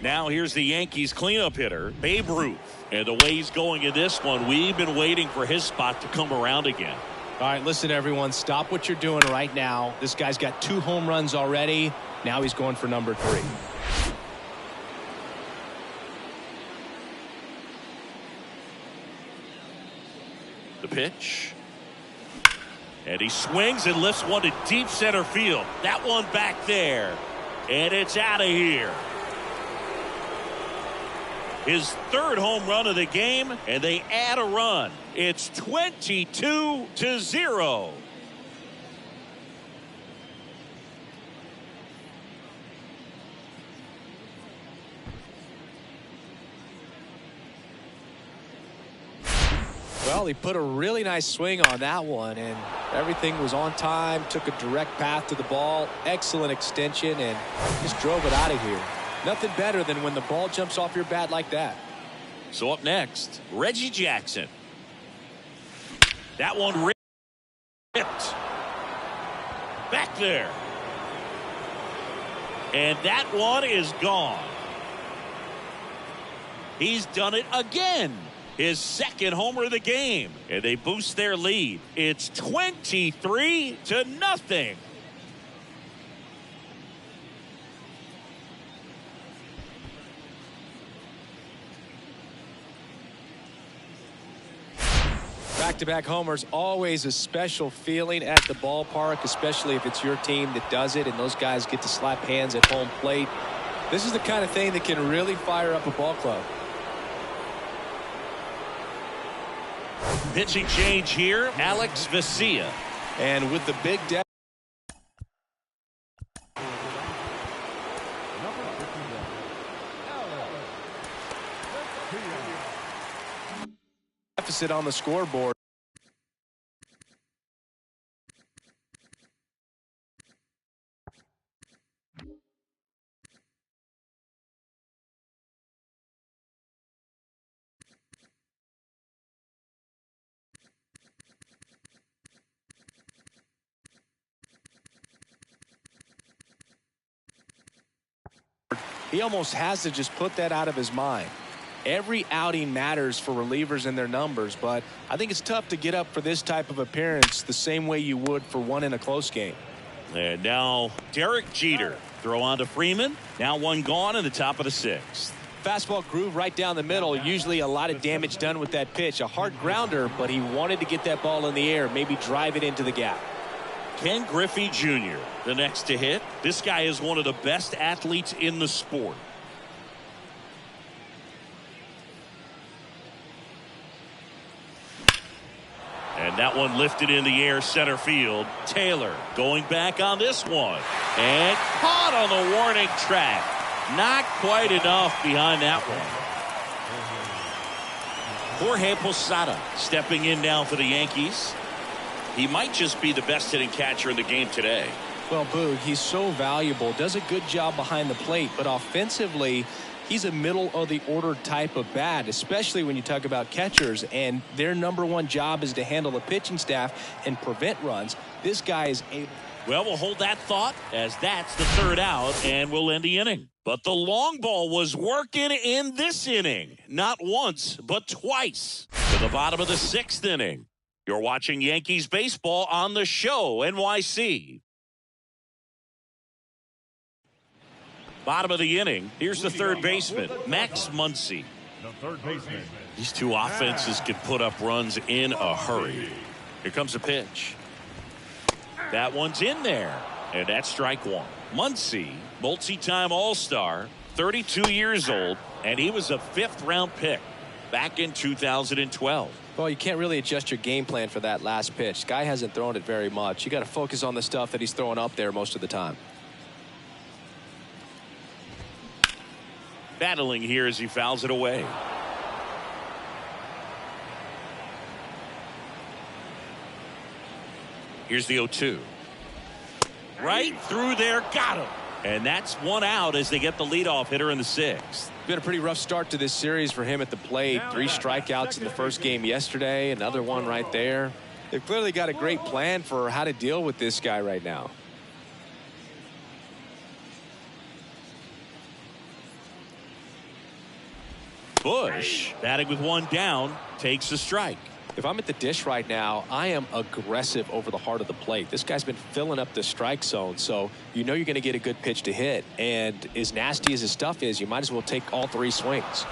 Now here's the Yankees cleanup hitter, Babe Ruth. And the way he's going in this one, we've been waiting for his spot to come around again. All right, listen, everyone. Stop what you're doing right now. This guy's got 2 home runs already. Now he's going for number 3. The pitch. And he swings and lifts one to deep center field. That one back there. And it's out of here. His 3rd home run of the game, and they add a run. It's 22-0. Well, he put a really nice swing on that one, and everything was on time, took a direct path to the ball, excellent extension, and just drove it out of here. Nothing better than when the ball jumps off your bat like that. So up next, Reggie Jackson. That one ripped. Back there. And that one is gone. He's done it again. His second homer of the game. And they boost their lead. It's 23-0. Back-to-back homers, always a special feeling at the ballpark, especially if it's your team that does it and those guys get to slap hands at home plate. This is the kind of thing that can really fire up a ball club. Pitching change here, Alex Vesia. And with the big deficit on the scoreboard. He almost has to just put that out of his mind. Every outing matters for relievers and their numbers, but I think it's tough to get up for this type of appearance the same way you would for one in a close game. And now Derek Jeter. Throw on to Freeman. Now one gone in the top of the sixth. Fastball groove right down the middle. Usually a lot of damage done with that pitch. A hard grounder, but he wanted to get that ball in the air, maybe drive it into the gap. Ken Griffey Jr., the next to hit. This guy is one of the best athletes in the sport. And that one lifted in the air, center field. Taylor going back on this one. And caught on the warning track. Not quite enough behind that one. Jorge Posada stepping in now for the Yankees. He might just be the best hitting catcher in the game today. Well, Boog, he's so valuable, does a good job behind the plate, but offensively, he's a middle of the order type of bat, especially when you talk about catchers, and their number one job is to handle the pitching staff and prevent runs. This guy is able. Well, we'll hold that thought as that's the third out, and we'll end the inning. But the long ball was working in this inning. Not once, but twice. To the bottom of the sixth inning. You're watching Yankees baseball on the show, NYC. Bottom of the inning. Here's the third baseman, Max Muncy. The third baseman. These two offenses can put up runs in a hurry. Here comes a pitch. That one's in there. And that's strike one. Muncy, multi-time All-Star, 32 years old, and he was a fifth-round pick back in 2012. Well, you can't really adjust your game plan for that last pitch. Guy hasn't thrown it very much. You got to focus on the stuff that he's throwing up there most of the time. Battling here as he fouls it away. Here's the 0-2. Right through there, got him. And that's one out as they get the leadoff hitter in the sixth. Been a pretty rough start to this series for him at the plate. 3 strikeouts in the first game yesterday, another one right there. They've clearly got a great plan for how to deal with this guy right now. Bush, batting with one down, takes a strike. If I'm at the dish right now, I am aggressive over the heart of the plate. This guy's been filling up the strike zone, so you know you're going to get a good pitch to hit. And as nasty as his stuff is, you might as well take all 3 swings.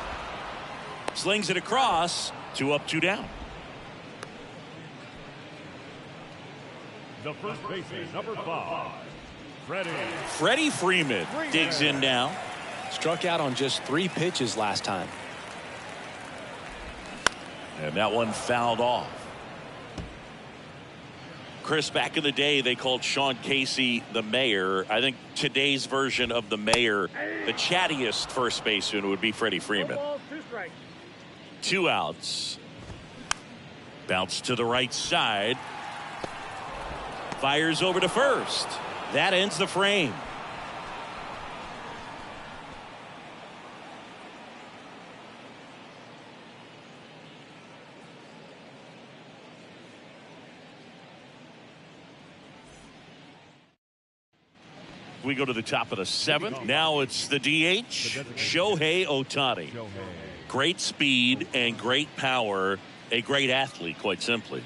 Slings it across. 2 up, 2 down. The first baseman, number 5, Freddie Freeman digs in now. Struck out on just 3 pitches last time. And that one fouled off. Chris, back in the day, they called Sean Casey the mayor. I think today's version of the mayor, the chattiest first baseman, would be Freddie Freeman. 2 outs. Bounce to the right side. Fires over to first. That ends the frame. We go to the top of the 7th. Now it's the DH, Shohei Ohtani. Great speed and great power. A great athlete, quite simply.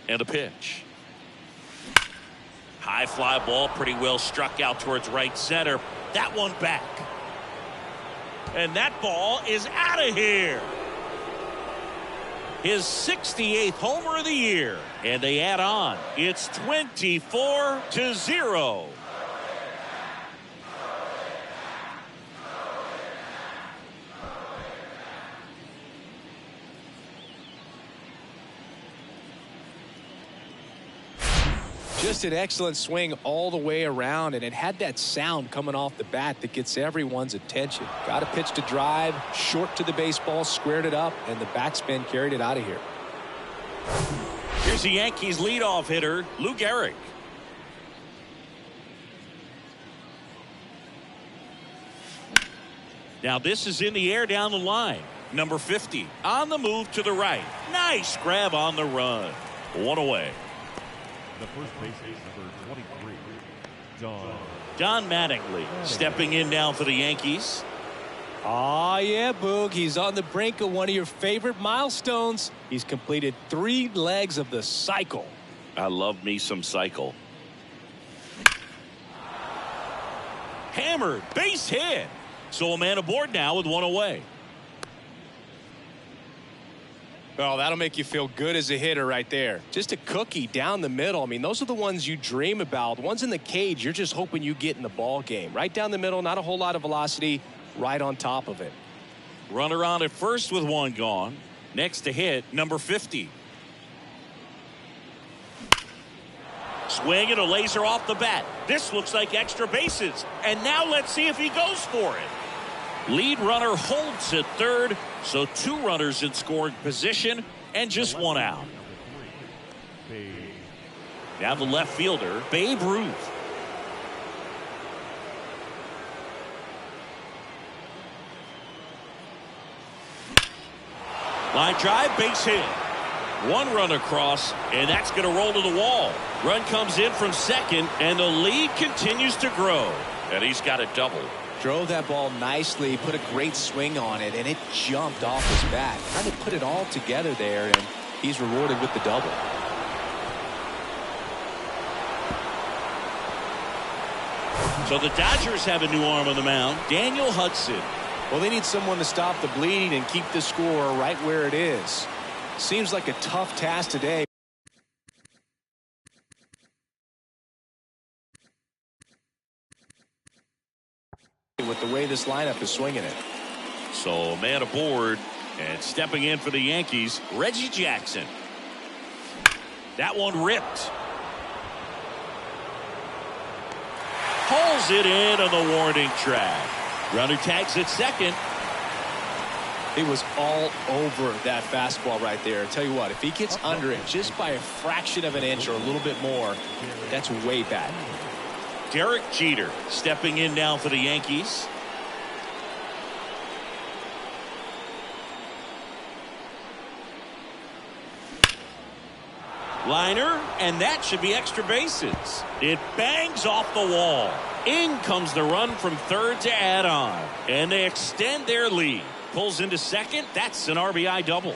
And a pitch. High fly ball, pretty well struck out towards right center. That one back. And that ball is out of here. His 68th homer of the year. And they add on. It's 24-0. Just an excellent swing all the way around, and it had that sound coming off the bat that gets everyone's attention. Got a pitch to drive, short to the baseball, squared it up, and the backspin carried it out of here. Here's the Yankees leadoff hitter, Lou Gehrig. Now this is in the air down the line. Number 50 on the move to the right. Nice grab on the run. One away. The first baseman, number 23, Don Mattingly stepping in now for the Yankees. Oh, yeah, Boog. He's on the brink of one of your favorite milestones. He's completed 3 legs of the cycle. I love me some cycle. Hammered, base hit. So a man aboard now with one away. Oh, that'll make you feel good as a hitter right there. Just a cookie down the middle. I mean, those are the ones you dream about. The ones in the cage, you're just hoping you get in the ball game. Right down the middle, not a whole lot of velocity, right on top of it. Runner on at first with one gone. Next to hit, number 50. Swing and a laser off the bat. This looks like extra bases. And now let's see if he goes for it. Lead runner holds at third, so 2 runners in scoring position and just 1 out. Now the left fielder, Babe Ruth. Line drive, base hit. 1 run across, and that's going to roll to the wall. Run comes in from second, and the lead continues to grow. And he's got a double. Drove that ball nicely, put a great swing on it, and it jumped off his bat. Trying to put it all together there, and he's rewarded with the double. So the Dodgers have a new arm on the mound, Daniel Hudson. Well, they need someone to stop the bleeding and keep the score right where it is. Seems like a tough task today. With the way this lineup is swinging it. So a man aboard, and stepping in for the Yankees, Reggie Jackson. That one ripped. Pulls it in on the warning track. Runner tags at second. He was all over that fastball right there. Tell you what, if he gets under it just by a fraction of an inch or a little bit more, that's way bad. Derek Jeter stepping in now for the Yankees. Liner, and that should be extra bases. It bangs off the wall. In comes the run from third to add on, and they extend their lead. Pulls into second. That's an RBI double.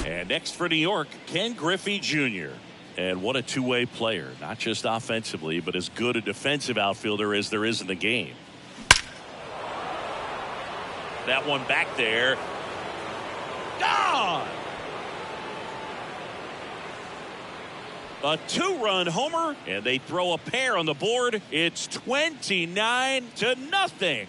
And next for New York, Ken Griffey Jr. And what a two-way player, not just offensively, but as good a defensive outfielder as there is in the game. That one back there. Gone! A 2-run homer, and they throw a pair on the board. It's 29-0.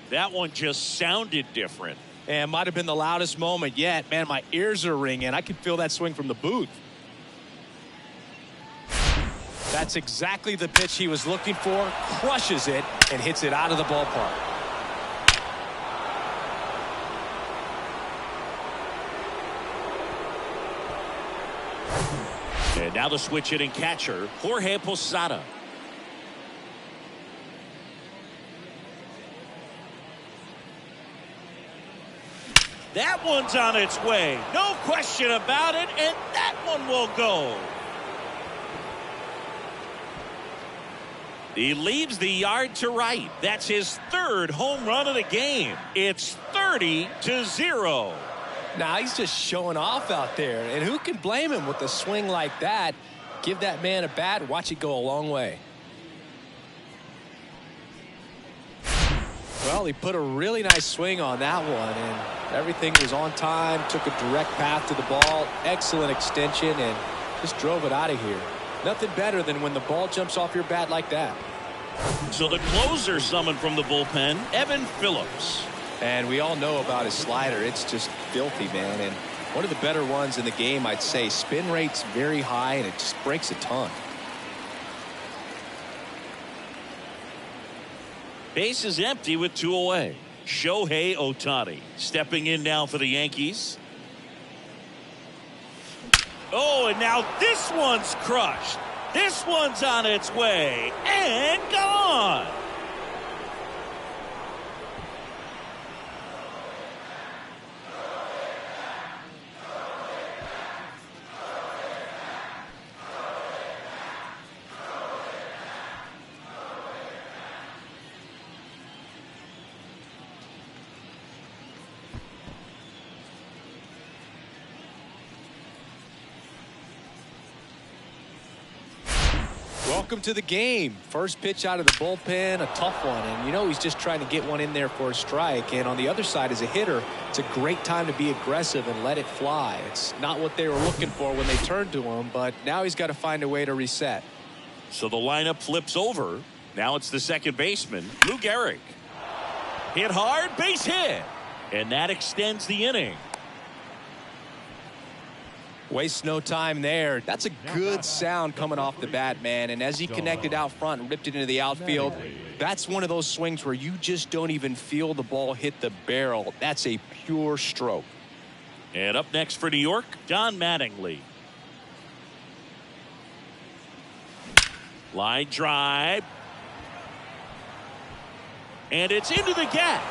That one just sounded different. And might have been the loudest moment yet. Man, my ears are ringing. I can feel that swing from the booth. That's exactly the pitch he was looking for. Crushes it and hits it out of the ballpark. And now the switch hitting catcher, Jorge Posada. That one's on its way. No question about it, and that one will go. He leaves the yard to right. That's his third home run of the game. It's 30-0. Now he's just showing off out there, and who can blame him with a swing like that? Give that man a bat, watch it go a long way. Well, he put a really nice swing on that one, and everything was on time, took a direct path to the ball, excellent extension, and just drove it out of here. Nothing better than when the ball jumps off your bat like that. So the closer summoned from the bullpen, Evan Phillips. And we all know about his slider. It's just filthy, man. And one of the better ones in the game, I'd say. Spin rate's very high, and it just breaks a ton. Base is empty with 2 away. Shohei Ohtani stepping in now for the Yankees. Oh, and now this one's crushed. This one's on its way and gone. Welcome to the game. First pitch out of the bullpen, a tough one. And you know he's just trying to get one in there for a strike. And on the other side, as a hitter, it's a great time to be aggressive and let it fly. It's not what they were looking for when they turned to him, but now he's got to find a way to reset. So the lineup flips over. Now it's the second baseman, Lou Gehrig. Hit hard, base hit. And that extends the inning. Waste no time there. That's a good sound coming off the bat, man. And as he connected out front and ripped it into the outfield, that's one of those swings where you just don't even feel the ball hit the barrel. That's a pure stroke. And up next for New York, Don Mattingly. Line drive. And it's into the gap.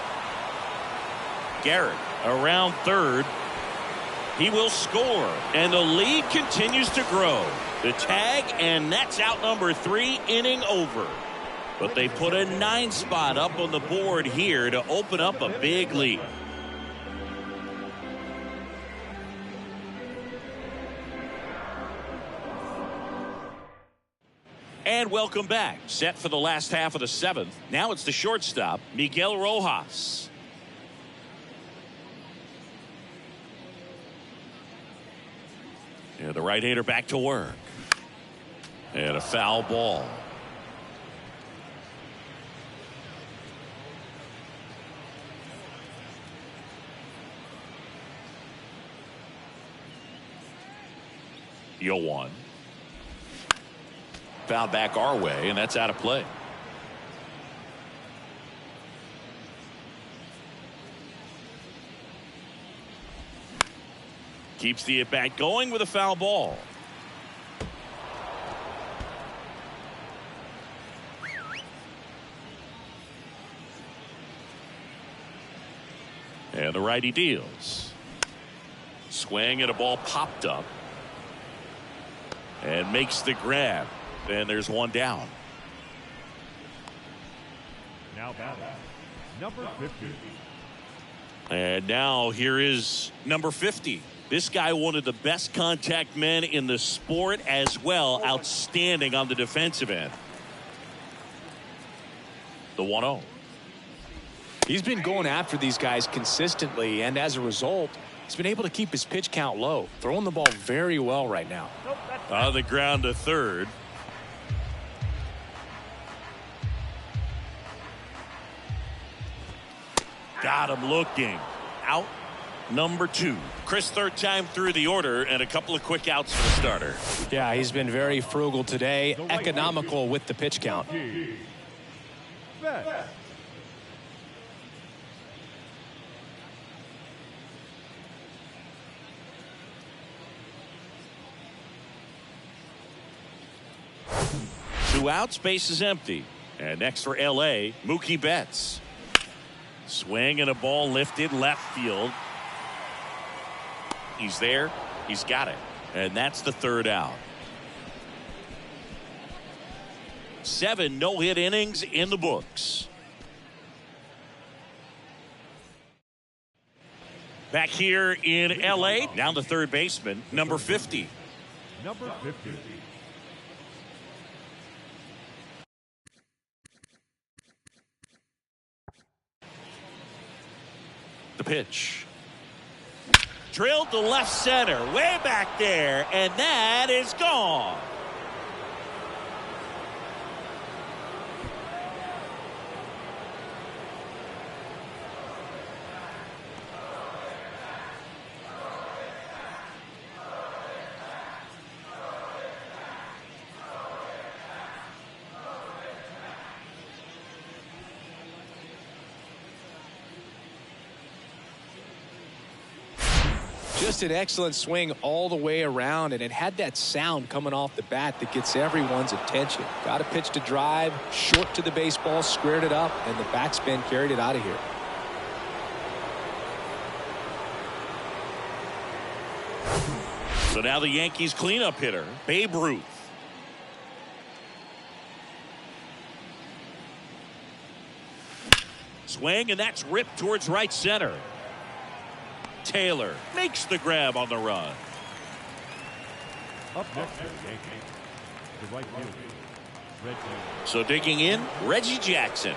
Gehrig around third. He will score, and the lead continues to grow. The tag, and that's out number 3, inning over. But they put a 9 spot up on the board here to open up a big lead. And welcome back. Set for the last half of the 7th. Now it's the shortstop, Miguel Rojas. And the right-hander back to work. And a foul ball. Yo one. Foul back our way, and that's out of play. Keeps the at-bat going with a foul ball. And the righty deals. Swing and a ball popped up. And makes the grab. And there's one down. Now batting, number 50. And now here is number 50. This guy, one of the best contact men in the sport as well. Outstanding on the defensive end. The 1-0. He's been going after these guys consistently, and as a result, he's been able to keep his pitch count low. Throwing the ball very well right now. On the ground to third. Got him looking. out number 2. Chris, third time through the order and a couple of quick outs for the starter. Yeah, he's been very frugal today, economical with the pitch count. Two outs, base is empty. And next for L.A., Mookie Betts. Swing and a ball lifted left field. He's there. He's got it. And that's the third out. 7 no-hit innings in the books. Back here in L.A., down to third baseman, number 50. Number 50. The pitch. Drilled to left center, way back there, and that is gone. Just an excellent swing all the way around, and it had that sound coming off the bat that gets everyone's attention. Got a pitch to drive, short to the baseball, squared it up, and the backspin carried it out of here. So now the Yankees cleanup hitter, Babe Ruth. Swing, and that's ripped towards right center. Taylor makes the grab on the run. Up next is Yankees. The right fielder, Reggie. So digging in, Reggie Jackson.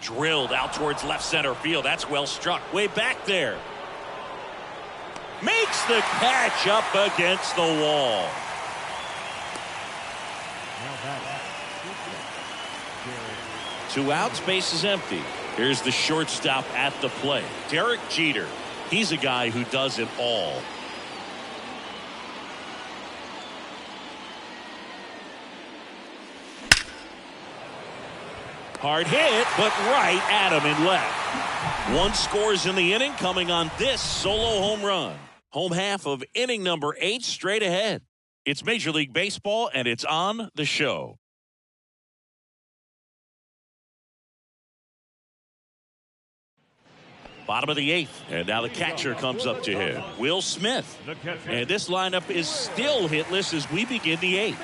Drilled out towards left center field. That's well struck. Way back there. Makes the catch up against the wall. Two outs, base is empty. Here's the shortstop at the plate, Derek Jeter. He's a guy who does it all. Hard hit, but right at him and left. 1 scores in the inning, coming on this solo home run. Home half of inning number 8 straight ahead. It's Major League Baseball, and it's on the show. Bottom of the 8th, and now the catcher comes up to him, Will Smith. And this lineup is still hitless as we begin the 8th.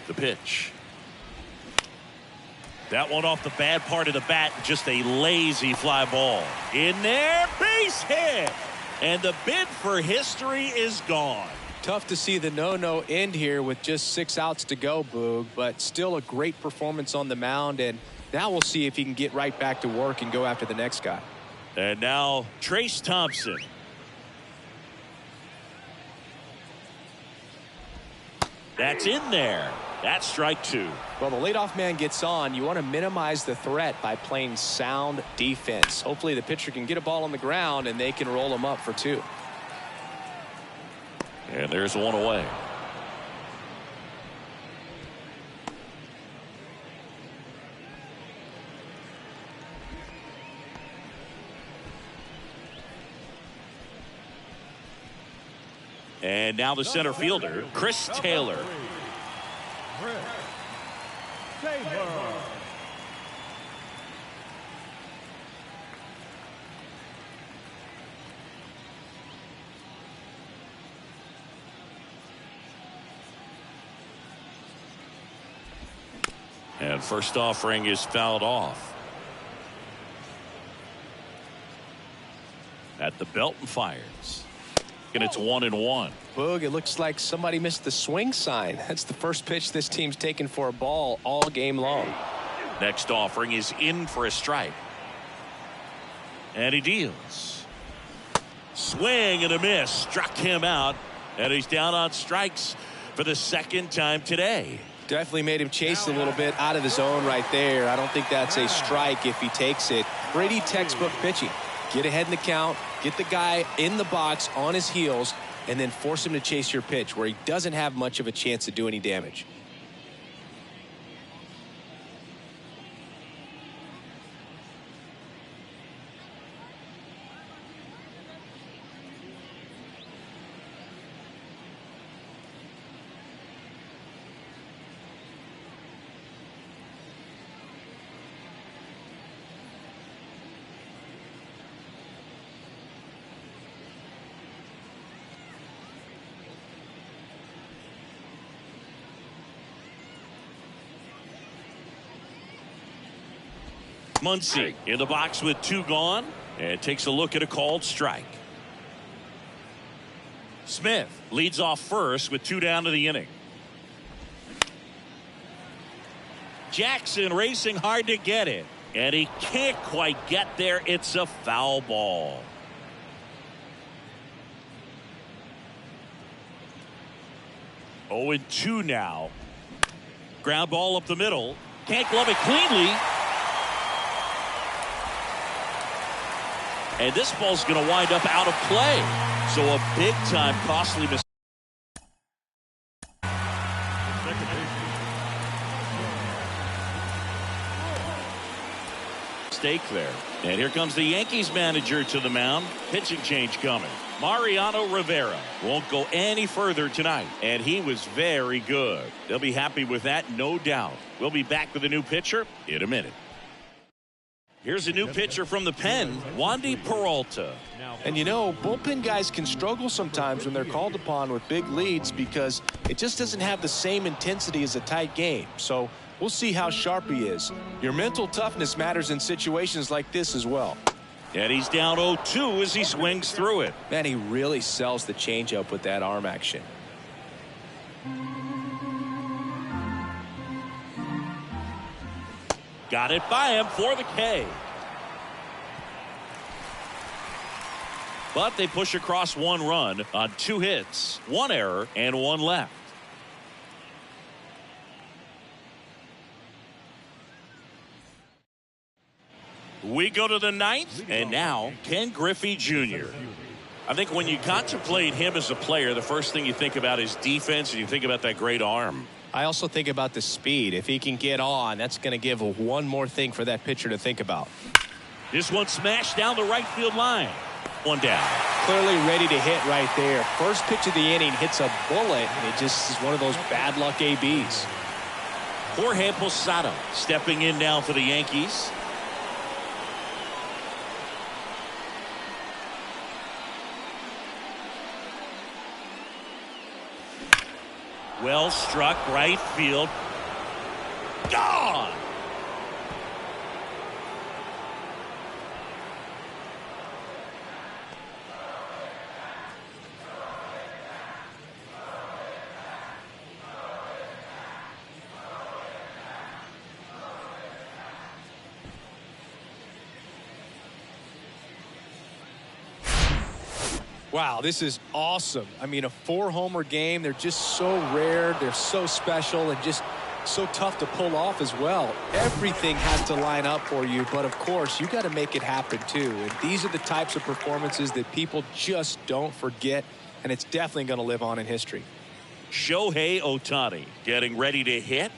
The pitch. That one off the bad part of the bat, just a lazy fly ball. In there, base hit. And the bid for history is gone. Tough to see the no-no end here with just 6 outs to go, Boog, but still a great performance on the mound, and now we'll see if he can get right back to work and go after the next guy. And now Trace Thompson. That's in there. That's strike 2. Well, the leadoff man gets on. You want to minimize the threat by playing sound defense. Hopefully the pitcher can get a ball on the ground and they can roll him up for 2. And there's one away. And now the center fielder, Chris Taylor. And first offering is fouled off. At the belt and fires. And it's 1-1. Boog, it looks like somebody missed the swing sign. That's the first pitch this team's taken for a ball all game long. Next offering is in for a strike. And he deals. Swing and a miss. Struck him out. And he's down on strikes for the second time today. Definitely made him chase a little bit out of the zone right there. I don't think that's a strike if he takes it. Pretty textbook pitching. Get ahead in the count, get the guy in the box on his heels, and then force him to chase your pitch where he doesn't have much of a chance to do any damage. Muncy in the box with 2 gone and takes a look at a called strike. Smith leads off first with 2 down to the inning. Jackson racing hard to get it, and he can't quite get there. It's a foul ball. Oh, and 2 now. Ground ball up the middle. Can't glove it cleanly. And this ball's going to wind up out of play. So a big-time costly mistake there. And here comes the Yankees manager to the mound. Pitching change coming. Mariano Rivera won't go any further tonight. And he was very good. They'll be happy with that, no doubt. We'll be back with a new pitcher in a minute. Here's a new pitcher from the pen, Wandy Peralta. And you know, bullpen guys can struggle sometimes when they're called upon with big leads because it just doesn't have the same intensity as a tight game. So we'll see how sharp he is. Your mental toughness matters in situations like this as well. And he's down 0-2 as he swings through it. Man, he really sells the changeup with that arm action. Got it by him for the K. But they push across 1 run on 2 hits, 1 error, and 1 left. We go to the 9th, and now Ken Griffey Jr. I think when you contemplate him as a player, the first thing you think about is defense, and you think about that great arm. I also think about the speed. If he can get on, that's going to give one more thing for that pitcher to think about. This one smashed down the right field line. 1 down. Clearly ready to hit right there. First pitch of the inning hits a bullet, and it just is one of those bad luck ABs. Jorge Posada stepping in now for the Yankees. Well struck right field. Gone. Wow, this is awesome. I mean, a 4-homer game, they're just so rare, they're so special, and just so tough to pull off as well. Everything has to line up for you, but of course, you got to make it happen too. And these are the types of performances that people just don't forget, and it's definitely going to live on in history. Shohei Ohtani getting ready to hit.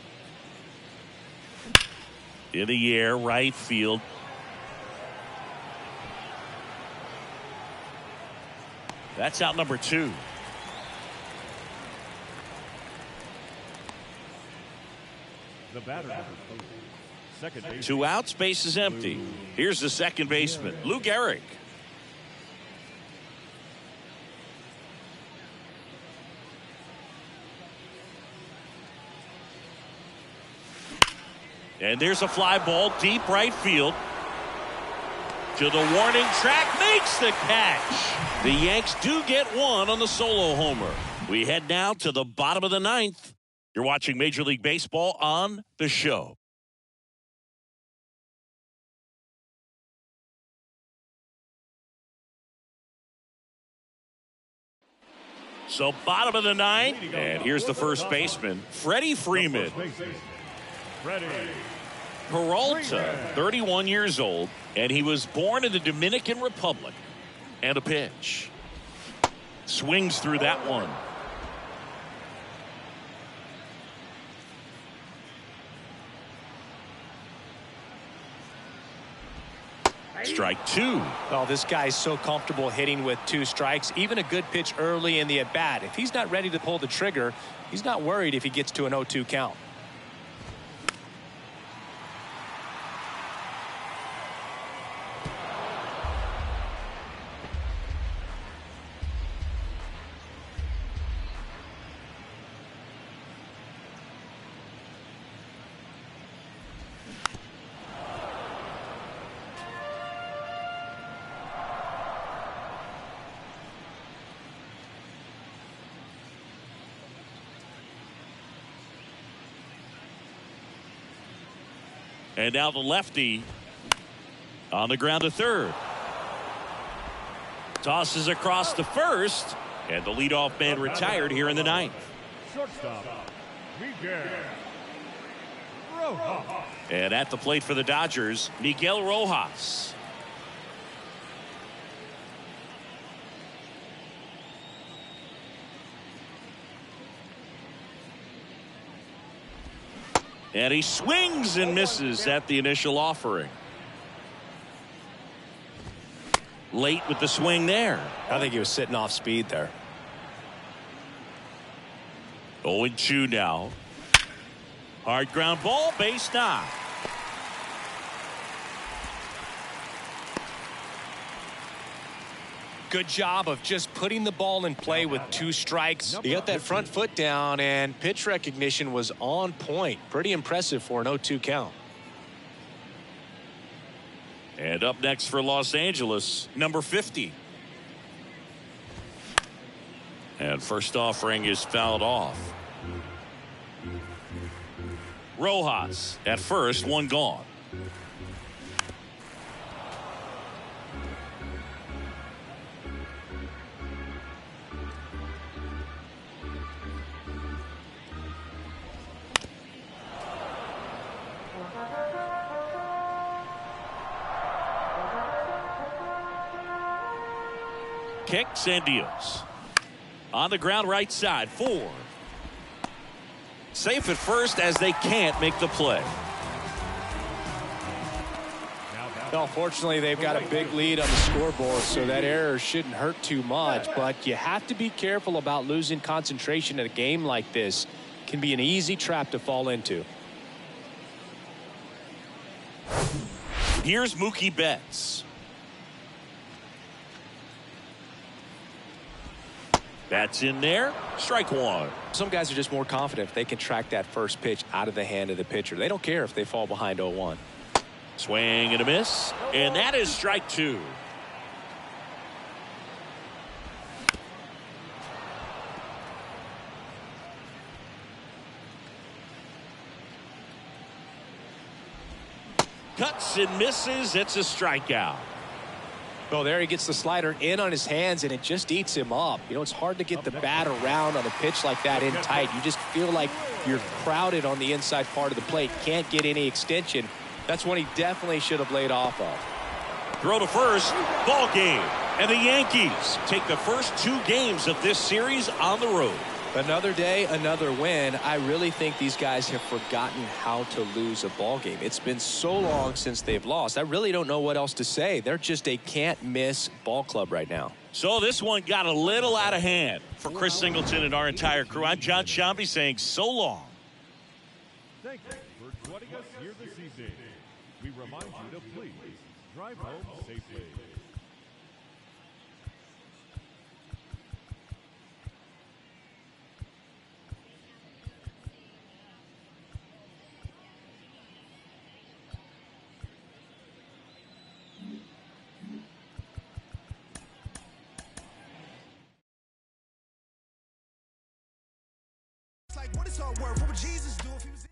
In the air, right field. That's out number 2. The batter, second base. 2 outs, base is empty. Here's the second baseman, Lou Gehrig. And there's a fly ball deep right field. To the warning track, makes the catch. The Yanks do get 1 on the solo homer. We head now to the bottom of the 9th. You're watching Major League Baseball on The Show. So bottom of the ninth, and here's the first baseman, Freddie Freeman. Freddie. Peralta, 31 years old, and he was born in the Dominican Republic. And a pitch. Swings through that one. Strike two. Well, this guy's so comfortable hitting with 2 strikes. Even a good pitch early in the at-bat. If he's not ready to pull the trigger, he's not worried if he gets to an 0-2 count. And now the lefty on the ground to third. Tosses across to first, and the leadoff man retired here in the ninth. Shortstop, Miguel Rojas. And at the plate for the Dodgers, Miguel Rojas. And he swings and misses at the initial offering. Late with the swing there. I think he was sitting off speed there. 0-2 now. Hard ground ball, base knock. Good job of just putting the ball in play with 2 strikes. He got that front foot down, and pitch recognition was on point. Pretty impressive for an 0-2 count. And up next for Los Angeles, number 50. And first offering is fouled off. Rojas at first, one gone. Kicks and deals. On the ground right side, 4. Safe at first as they can't make the play. Well, fortunately, they've got a big lead on the scoreboard, so that error shouldn't hurt too much. But you have to be careful about losing concentration in a game like this. It can be an easy trap to fall into. Here's Mookie Betts. That's in there. Strike one. Some guys are just more confident if they can track that first pitch out of the hand of the pitcher. They don't care if they fall behind 0-1. Swing and a miss. And that is strike two. Cuts and misses. It's a strikeout. Well, there he gets the slider in on his hands, and it just eats him up. You know, it's hard to get the bat around on a pitch like that in tight. You just feel like you're crowded on the inside part of the plate. Can't get any extension. That's one he definitely should have laid off of. Throw to first. Ball game. And the Yankees take the first 2 games of this series on the road. Another day, another win. I really think these guys have forgotten how to lose a ball game. It's been so long since they've lost. I really don't know what else to say. They're just a can't-miss ball club right now. So this one got a little out of hand. For Chris Singleton and our entire crew, I'm John Shambi saying so long. Thank you for joining us here this evening. We remind you to please drive home safely. Like, what is our worth? What would Jesus do if he was in?